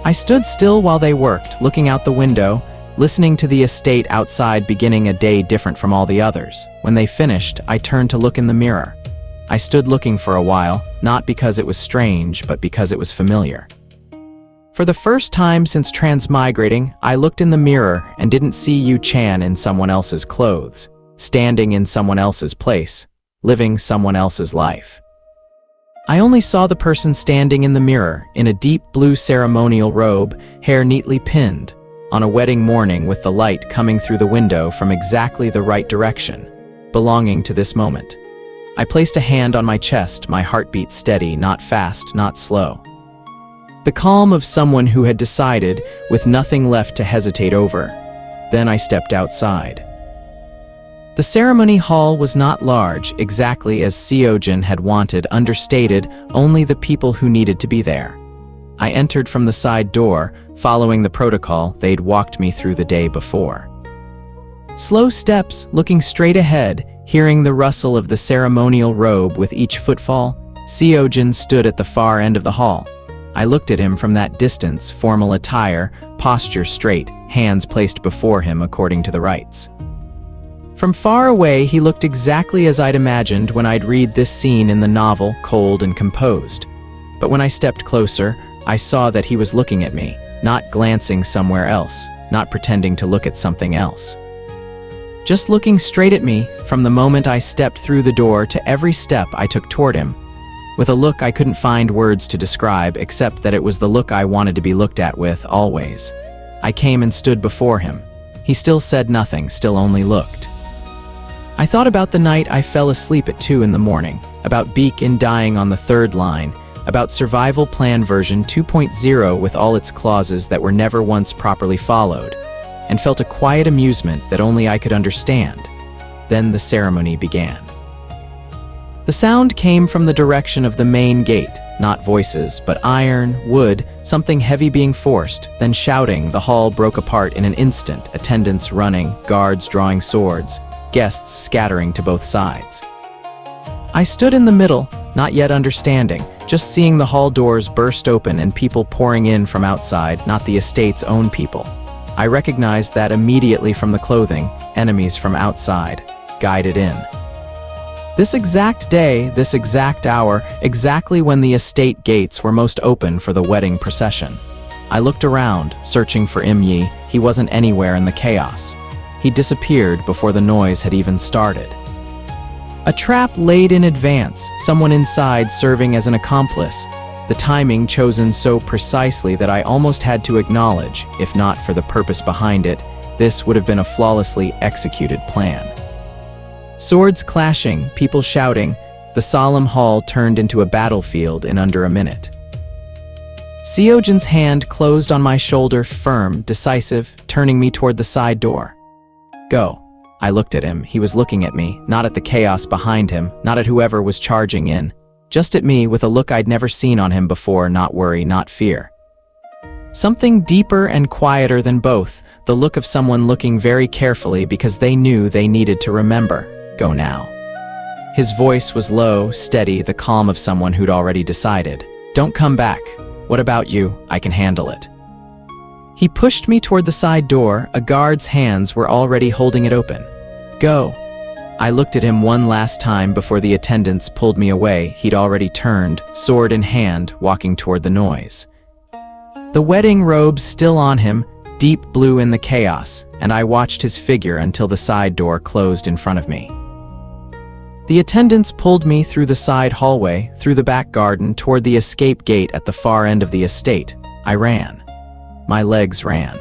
I stood still while they worked, looking out the window, listening to the estate outside beginning a day different from all the others. When they finished, I turned to look in the mirror. I stood looking for a while, not because it was strange, but because it was familiar. For the first time since transmigrating, I looked in the mirror and didn't see Yoo Chan in someone else's clothes, standing in someone else's place, living someone else's life. I only saw the person standing in the mirror, in a deep blue ceremonial robe, hair neatly pinned, on a wedding morning with the light coming through the window from exactly the right direction, belonging to this moment. I placed a hand on my chest, my heartbeat steady, not fast, not slow. The calm of someone who had decided, with nothing left to hesitate over. Then I stepped outside. The ceremony hall was not large, exactly as Seo Geon had wanted, understated, only the people who needed to be there. I entered from the side door, following the protocol they'd walked me through the day before. Slow steps, looking straight ahead, hearing the rustle of the ceremonial robe with each footfall, Seo Geon stood at the far end of the hall. I looked at him from that distance, formal attire, posture straight, hands placed before him according to the rites. From far away, he looked exactly as I'd imagined when I'd read this scene in the novel, cold and composed. But when I stepped closer, I saw that he was looking at me, not glancing somewhere else, not pretending to look at something else. Just looking straight at me, from the moment I stepped through the door to every step I took toward him, with a look I couldn't find words to describe except that it was the look I wanted to be looked at with, always. I came and stood before him. He still said nothing, still only looked. I thought about the night I fell asleep at 2 in the morning, about Beacon dying on the 3rd line, about Survival Plan version 2.0 with all its clauses that were never once properly followed, and felt a quiet amusement that only I could understand. Then the ceremony began. The sound came from the direction of the main gate, not voices, but iron, wood, something heavy being forced, then shouting. The hall broke apart in an instant, attendants running, guards drawing swords, guests scattering to both sides. I stood in the middle, not yet understanding, just seeing the hall doors burst open and people pouring in from outside, not the estate's own people. I recognized that immediately from the clothing, enemies from outside, guided in. This exact day, this exact hour, exactly when the estate gates were most open for the wedding procession. I looked around, searching for Imyi. He wasn't anywhere in the chaos. He disappeared before the noise had even started. A trap laid in advance, someone inside serving as an accomplice. The timing chosen so precisely that I almost had to acknowledge, if not for the purpose behind it, this would have been a flawlessly executed plan. Swords clashing, people shouting, the solemn hall turned into a battlefield in under a minute. Seo Geon's hand closed on my shoulder, firm, decisive, turning me toward the side door. Go. I looked at him. He was looking at me, not at the chaos behind him, not at whoever was charging in, just at me with a look I'd never seen on him before, not worry, not fear. Something deeper and quieter than both, the look of someone looking very carefully because they knew they needed to remember. Go now. His voice was low, steady, the calm of someone who'd already decided. Don't come back. What about you? I can handle it. He pushed me toward the side door. A guard's hands were already holding it open. Go. I looked at him one last time before the attendants pulled me away. He'd already turned, sword in hand, walking toward the noise. The wedding robes still on him, deep blue in the chaos, and I watched his figure until the side door closed in front of me. The attendants pulled me through the side hallway, through the back garden, toward the escape gate at the far end of the estate. I ran. My legs ran.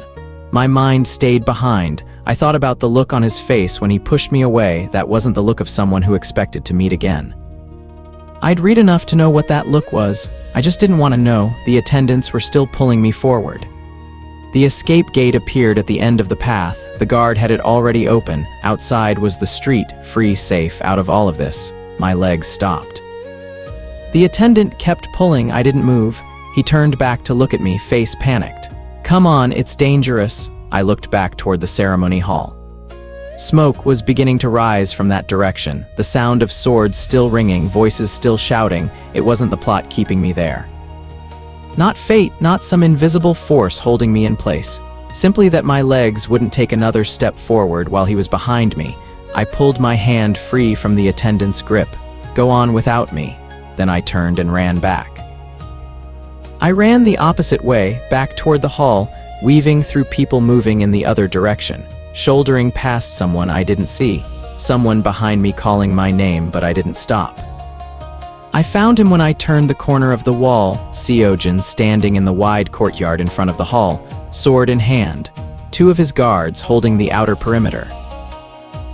My mind stayed behind. I thought about the look on his face when he pushed me away. That wasn't the look of someone who expected to meet again. I'd read enough to know what that look was. I just didn't want to know. The attendants were still pulling me forward. The escape gate appeared at the end of the path. The guard had it already open. Outside was the street, free, safe, out of all of this. My legs stopped. The attendant kept pulling. I didn't move. He turned back to look at me, face panicked. Come on, it's dangerous. I looked back toward the ceremony hall. Smoke was beginning to rise from that direction, the sound of swords still ringing, voices still shouting. It wasn't the plot keeping me there. Not fate, not some invisible force holding me in place. Simply that my legs wouldn't take another step forward while he was behind me. I pulled my hand free from the attendant's grip. "Go on without me." Then I turned and ran back. I ran the opposite way, back toward the hall, weaving through people moving in the other direction, shouldering past someone I didn't see, someone behind me calling my name, but I didn't stop. I found him when I turned the corner of the wall, Seo Geon standing in the wide courtyard in front of the hall, sword in hand, two of his guards holding the outer perimeter.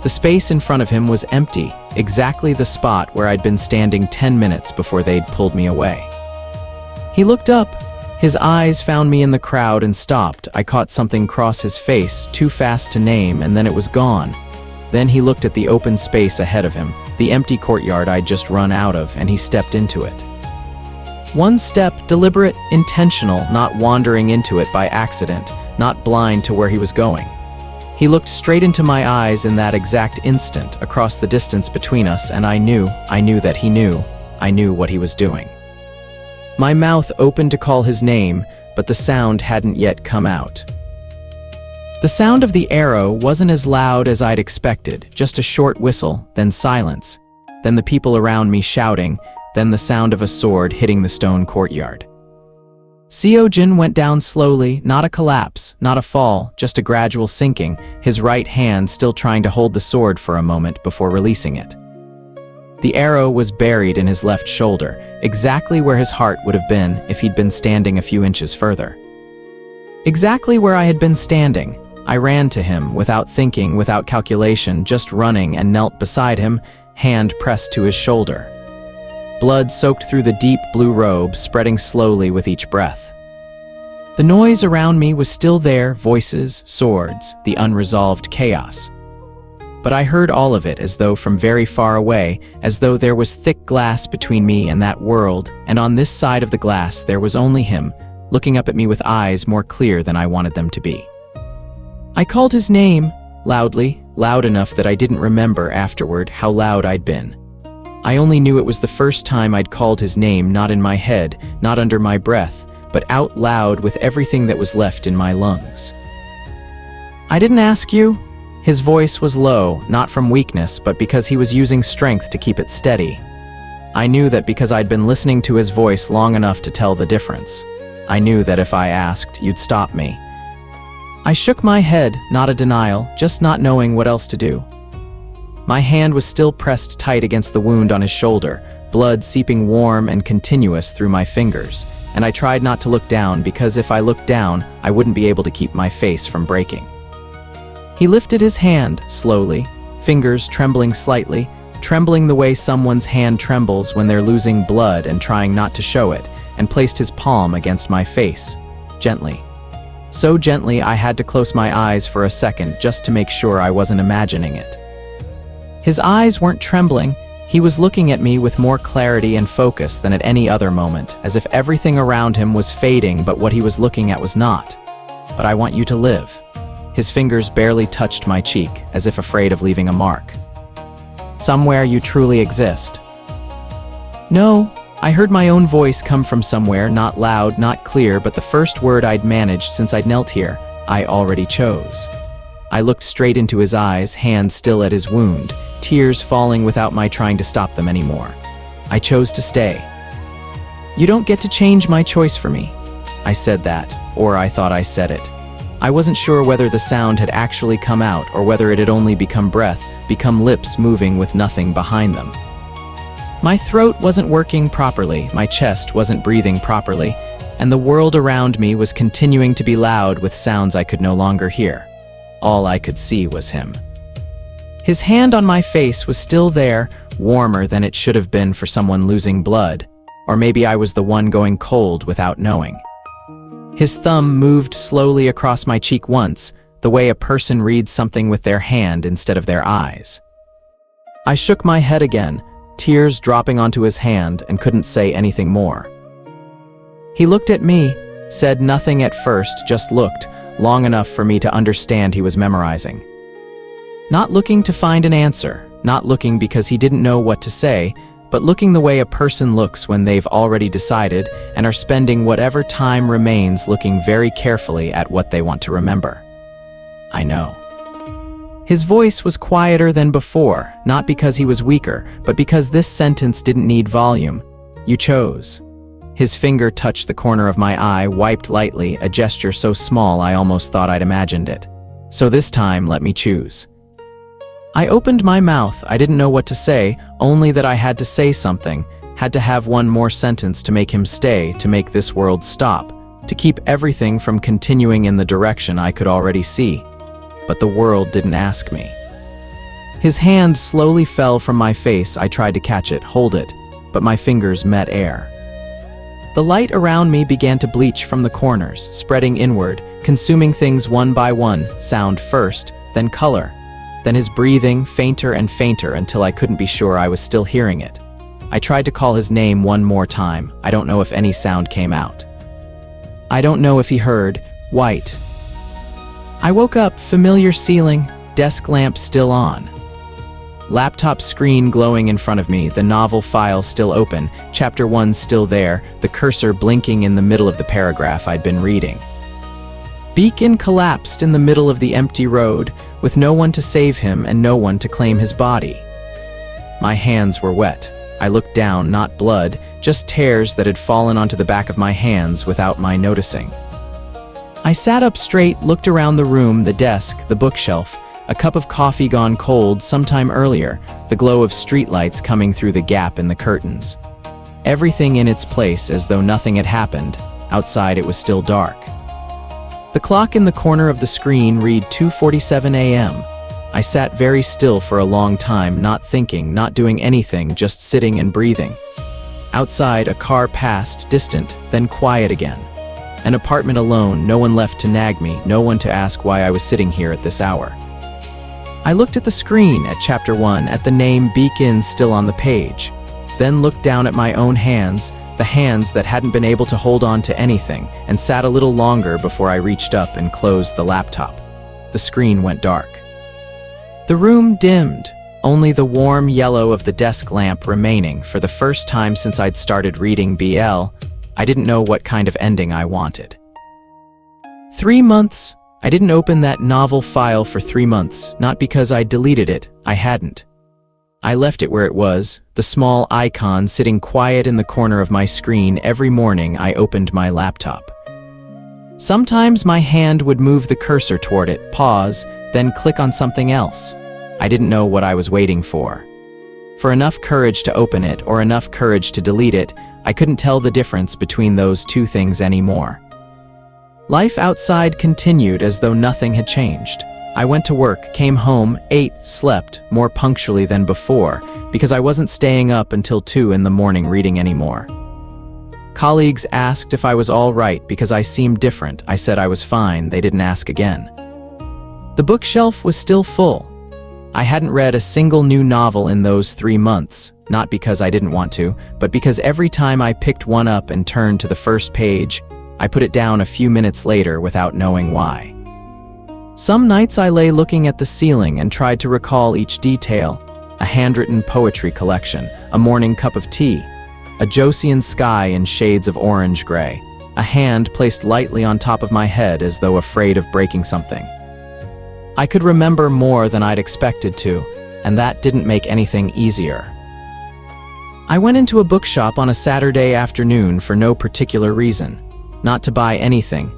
The space in front of him was empty, exactly the spot where I'd been standing 10 minutes before they'd pulled me away. He looked up. His eyes found me in the crowd and stopped. I caught something cross his face, too fast to name, and then it was gone. Then he looked at the open space ahead of him, the empty courtyard I'd just run out of, and he stepped into it. One step, deliberate, intentional, not wandering into it by accident, not blind to where he was going. He looked straight into my eyes in that exact instant, across the distance between us, and I knew that he knew. I knew what he was doing. My mouth opened to call his name, but the sound hadn't yet come out. The sound of the arrow wasn't as loud as I'd expected, just a short whistle, then silence, then the people around me shouting, then the sound of a sword hitting the stone courtyard. Seo Geon went down slowly, not a collapse, not a fall, just a gradual sinking, his right hand still trying to hold the sword for a moment before releasing it. The arrow was buried in his left shoulder, exactly where his heart would have been if he'd been standing a few inches further. Exactly where I had been standing. I ran to him, without thinking, without calculation, just running, and knelt beside him, hand pressed to his shoulder. Blood soaked through the deep blue robe, spreading slowly with each breath. The noise around me was still there, voices, swords, the unresolved chaos. But I heard all of it as though from very far away, as though there was thick glass between me and that world, and on this side of the glass there was only him, looking up at me with eyes more clear than I wanted them to be. I called his name, loudly, loud enough that I didn't remember afterward how loud I'd been. I only knew it was the first time I'd called his name, not in my head, not under my breath, but out loud with everything that was left in my lungs. "I didn't ask you?" His voice was low, not from weakness, but because he was using strength to keep it steady. I knew that because I'd been listening to his voice long enough to tell the difference. I knew that if I asked, you'd stop me. I shook my head, not a denial, just not knowing what else to do. My hand was still pressed tight against the wound on his shoulder, blood seeping warm and continuous through my fingers, and I tried not to look down because if I looked down, I wouldn't be able to keep my face from breaking. He lifted his hand, slowly, fingers trembling slightly, trembling the way someone's hand trembles when they're losing blood and trying not to show it, and placed his palm against my face, gently. So gently I had to close my eyes for a second just to make sure I wasn't imagining it. His eyes weren't trembling, he was looking at me with more clarity and focus than at any other moment, as if everything around him was fading but what he was looking at was not. "But I want you to live." His fingers barely touched my cheek, as if afraid of leaving a mark. "Somewhere you truly exist." No, I heard my own voice come from somewhere, not loud, not clear, but the first word I'd managed since I'd knelt here, I already chose. I looked straight into his eyes, hand still at his wound, tears falling without my trying to stop them anymore. I chose to stay. "You don't get to change my choice for me." I said that, or I thought I said it. I wasn't sure whether the sound had actually come out or whether it had only become breath, become lips moving with nothing behind them. My throat wasn't working properly, my chest wasn't breathing properly, and the world around me was continuing to be loud with sounds I could no longer hear. All I could see was him. His hand on my face was still there, warmer than it should have been for someone losing blood, or maybe I was the one going cold without knowing. His thumb moved slowly across my cheek once, the way a person reads something with their hand instead of their eyes. I shook my head again, tears dropping onto his hand, and couldn't say anything more. He looked at me, said nothing at first, just looked, long enough for me to understand he was memorizing. Not looking to find an answer, not looking because he didn't know what to say, but looking the way a person looks when they've already decided and are spending whatever time remains looking very carefully at what they want to remember. I know. His voice was quieter than before, not because he was weaker, but because this sentence didn't need volume. You chose. His finger touched the corner of my eye, wiped lightly, a gesture so small I almost thought I'd imagined it. So this time, let me choose. I opened my mouth. I didn't know what to say, only that I had to say something, had to have one more sentence to make him stay, to make this world stop, to keep everything from continuing in the direction I could already see. But the world didn't ask me. His hand slowly fell from my face. I tried to catch it, hold it, but my fingers met air. The light around me began to bleach from the corners, spreading inward, consuming things one by one, sound first, then color. Then his breathing, fainter and fainter until I couldn't be sure I was still hearing it. I tried to call his name one more time. I don't know if any sound came out. I don't know if he heard. White. I woke up, familiar ceiling, desk lamp still on. Laptop screen glowing in front of me, the novel file still open, chapter 1 still there, the cursor blinking in the middle of the paragraph I'd been reading. Beacon collapsed in the middle of the empty road, with no one to save him and no one to claim his body. My hands were wet. I looked down, not blood, just tears that had fallen onto the back of my hands without my noticing. I sat up straight, looked around the room, the desk, the bookshelf, a cup of coffee gone cold sometime earlier, the glow of streetlights coming through the gap in the curtains. Everything in its place as though nothing had happened. Outside it was still dark. The clock in the corner of the screen read 2:47 a.m. I sat very still for a long time, not thinking, not doing anything, just sitting and breathing. Outside, a car passed, distant, then quiet again. An apartment alone, no one left to nag me, no one to ask why I was sitting here at this hour. I looked at the screen, at chapter 1, at the name Beacon still on the page, then looked down at my own hands, the hands that hadn't been able to hold on to anything, and sat a little longer before I reached up and closed the laptop. The screen went dark. The room dimmed, only the warm yellow of the desk lamp remaining. For the first time since I'd started reading BL, I didn't know what kind of ending I wanted. 3 months. I didn't open that novel file for 3 months, not because I deleted it, I hadn't. I left it where it was, the small icon sitting quiet in the corner of my screen. Every morning I opened my laptop. Sometimes my hand would move the cursor toward it, pause, then click on something else. I didn't know what I was waiting for. For enough courage to open it or enough courage to delete it, I couldn't tell the difference between those two things anymore. Life outside continued as though nothing had changed. I went to work, came home, ate, slept, more punctually than before, because I wasn't staying up until 2 in the morning reading anymore. Colleagues asked if I was all right because I seemed different. I said I was fine. They didn't ask again. The bookshelf was still full. I hadn't read a single new novel in those 3 months, not because I didn't want to, but because every time I picked one up and turned to the first page, I put it down a few minutes later without knowing why. Some nights I lay looking at the ceiling and tried to recall each detail. A handwritten poetry collection, a morning cup of tea, a Joseon sky in shades of orange-gray, a hand placed lightly on top of my head as though afraid of breaking something. I could remember more than I'd expected to, and that didn't make anything easier. I went into a bookshop on a Saturday afternoon for no particular reason, not to buy anything,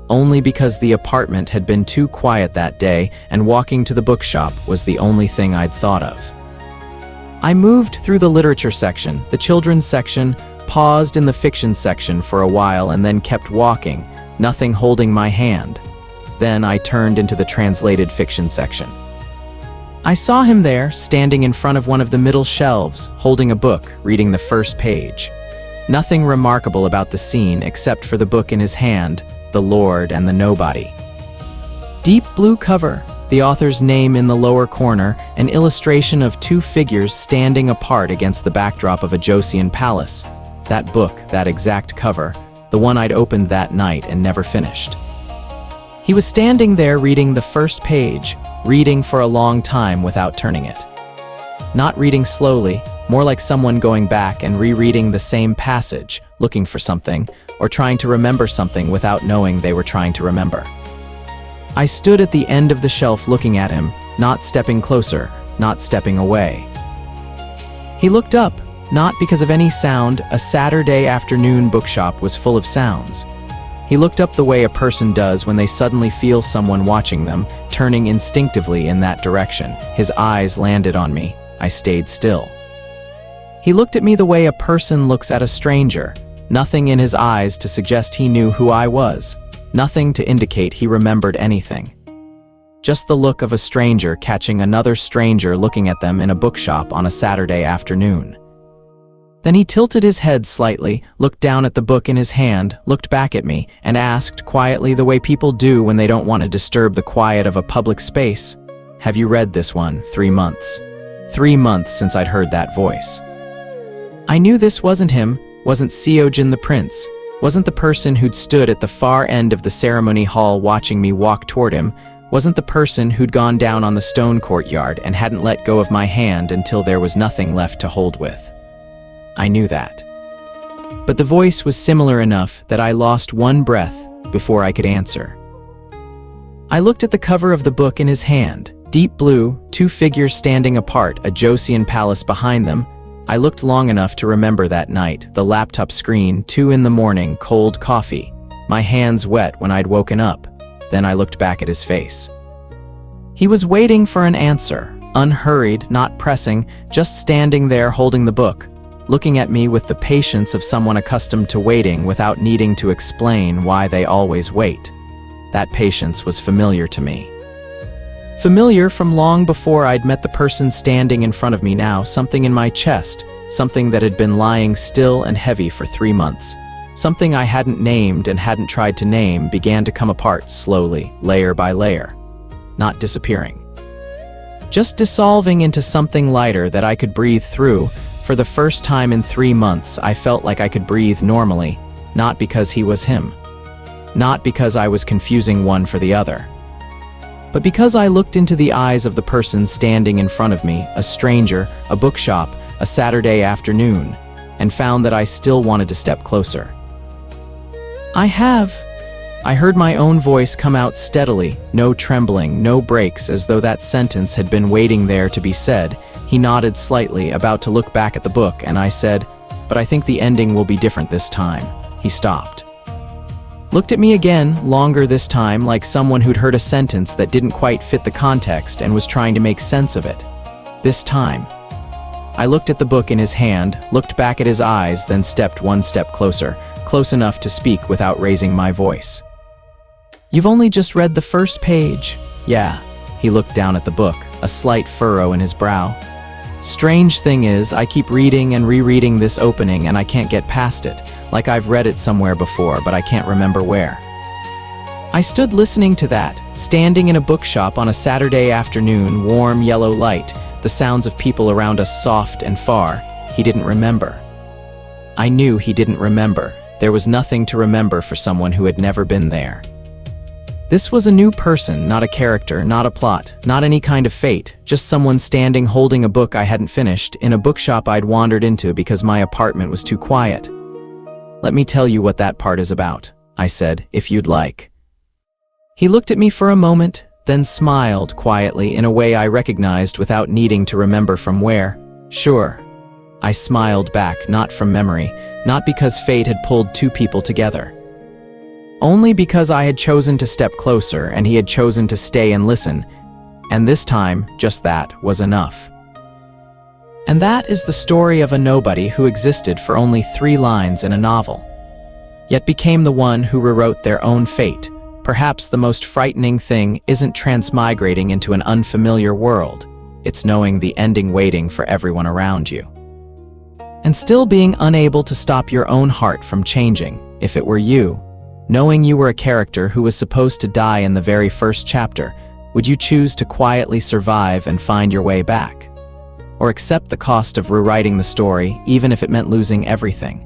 only because the apartment had been too quiet that day and walking to the bookshop was the only thing I'd thought of. I moved through the literature section, the children's section, paused in the fiction section for a while and then kept walking, nothing holding my hand. Then I turned into the translated fiction section. I saw him there, standing in front of one of the middle shelves, holding a book, reading the first page. Nothing remarkable about the scene except for the book in his hand, The Lord and the Nobody. Deep blue cover, the author's name in the lower corner, an illustration of 2 figures standing apart against the backdrop of a Joseon palace. That book, that exact cover, the one I'd opened that night and never finished. He was standing there reading the first page, reading for a long time without turning it. Not reading slowly, more like someone going back and rereading the same passage, looking for something, or trying to remember something without knowing they were trying to remember. I stood at the end of the shelf looking at him, not stepping closer, not stepping away. He looked up, not because of any sound. A Saturday afternoon bookshop was full of sounds. He looked up the way a person does when they suddenly feel someone watching them, turning instinctively in that direction. His eyes landed on me. I stayed still. He looked at me the way a person looks at a stranger, nothing in his eyes to suggest he knew who I was, nothing to indicate he remembered anything. Just the look of a stranger catching another stranger looking at them in a bookshop on a Saturday afternoon. Then he tilted his head slightly, looked down at the book in his hand, looked back at me, and asked quietly the way people do when they don't want to disturb the quiet of a public space, "Have you read this one? 3 months." 3 months since I'd heard that voice. I knew this wasn't him, wasn't Seo Geon the prince, wasn't the person who'd stood at the far end of the ceremony hall watching me walk toward him, wasn't the person who'd gone down on the stone courtyard and hadn't let go of my hand until there was nothing left to hold with. I knew that. But the voice was similar enough that I lost one breath before I could answer. I looked at the cover of the book in his hand, deep blue, 2 figures standing apart, a Joseon palace behind them. I looked long enough to remember that night, the laptop screen, 2 in the morning, cold coffee, my hands wet when I'd woken up. Then I looked back at his face. He was waiting for an answer, unhurried, not pressing, just standing there holding the book, looking at me with the patience of someone accustomed to waiting without needing to explain why they always wait. That patience was familiar to me. Familiar from long before I'd met the person standing in front of me now, something in my chest, something that had been lying still and heavy for 3 months. Something I hadn't named and hadn't tried to name began to come apart slowly, layer by layer. Not disappearing. Just dissolving into something lighter that I could breathe through. For the first time in 3 months, I felt like I could breathe normally, not because he was him. Not because I was confusing one for the other. But because I looked into the eyes of the person standing in front of me, a stranger, a bookshop, a Saturday afternoon, and found that I still wanted to step closer. I heard my own voice come out steadily, no trembling, no breaks, as though that sentence had been waiting there to be said. He nodded slightly, about to look back at the book, and I said, "But I think the ending will be different this time." He stopped. Looked at me again, longer this time, like someone who'd heard a sentence that didn't quite fit the context and was trying to make sense of it. This time. I looked at the book in his hand, looked back at his eyes, then stepped 1 step closer, close enough to speak without raising my voice. "You've only just read the first page." "Yeah." He looked down at the book, a slight furrow in his brow. "Strange thing is, I keep reading and rereading this opening and I can't get past it, like I've read it somewhere before, but I can't remember where." I stood listening to that, standing in a bookshop on a Saturday afternoon, warm yellow light, the sounds of people around us soft and far. He didn't remember. I knew he didn't remember. There was nothing to remember for someone who had never been there. This was a new person, not a character, not a plot, not any kind of fate, just someone standing holding a book I hadn't finished, in a bookshop I'd wandered into because my apartment was too quiet. "Let me tell you what that part is about," I said, "if you'd like." He looked at me for a moment, then smiled quietly in a way I recognized without needing to remember from where. "Sure." I smiled back, not from memory, not because fate had pulled 2 people together. Only because I had chosen to step closer and he had chosen to stay and listen, and this time, just that was enough. And that is the story of a nobody who existed for only 3 lines in a novel, yet became the one who rewrote their own fate. Perhaps the most frightening thing isn't transmigrating into an unfamiliar world, it's knowing the ending waiting for everyone around you. And still being unable to stop your own heart from changing, if it were you. Knowing you were a character who was supposed to die in the very first chapter, would you choose to quietly survive and find your way back? Or accept the cost of rewriting the story, even if it meant losing everything?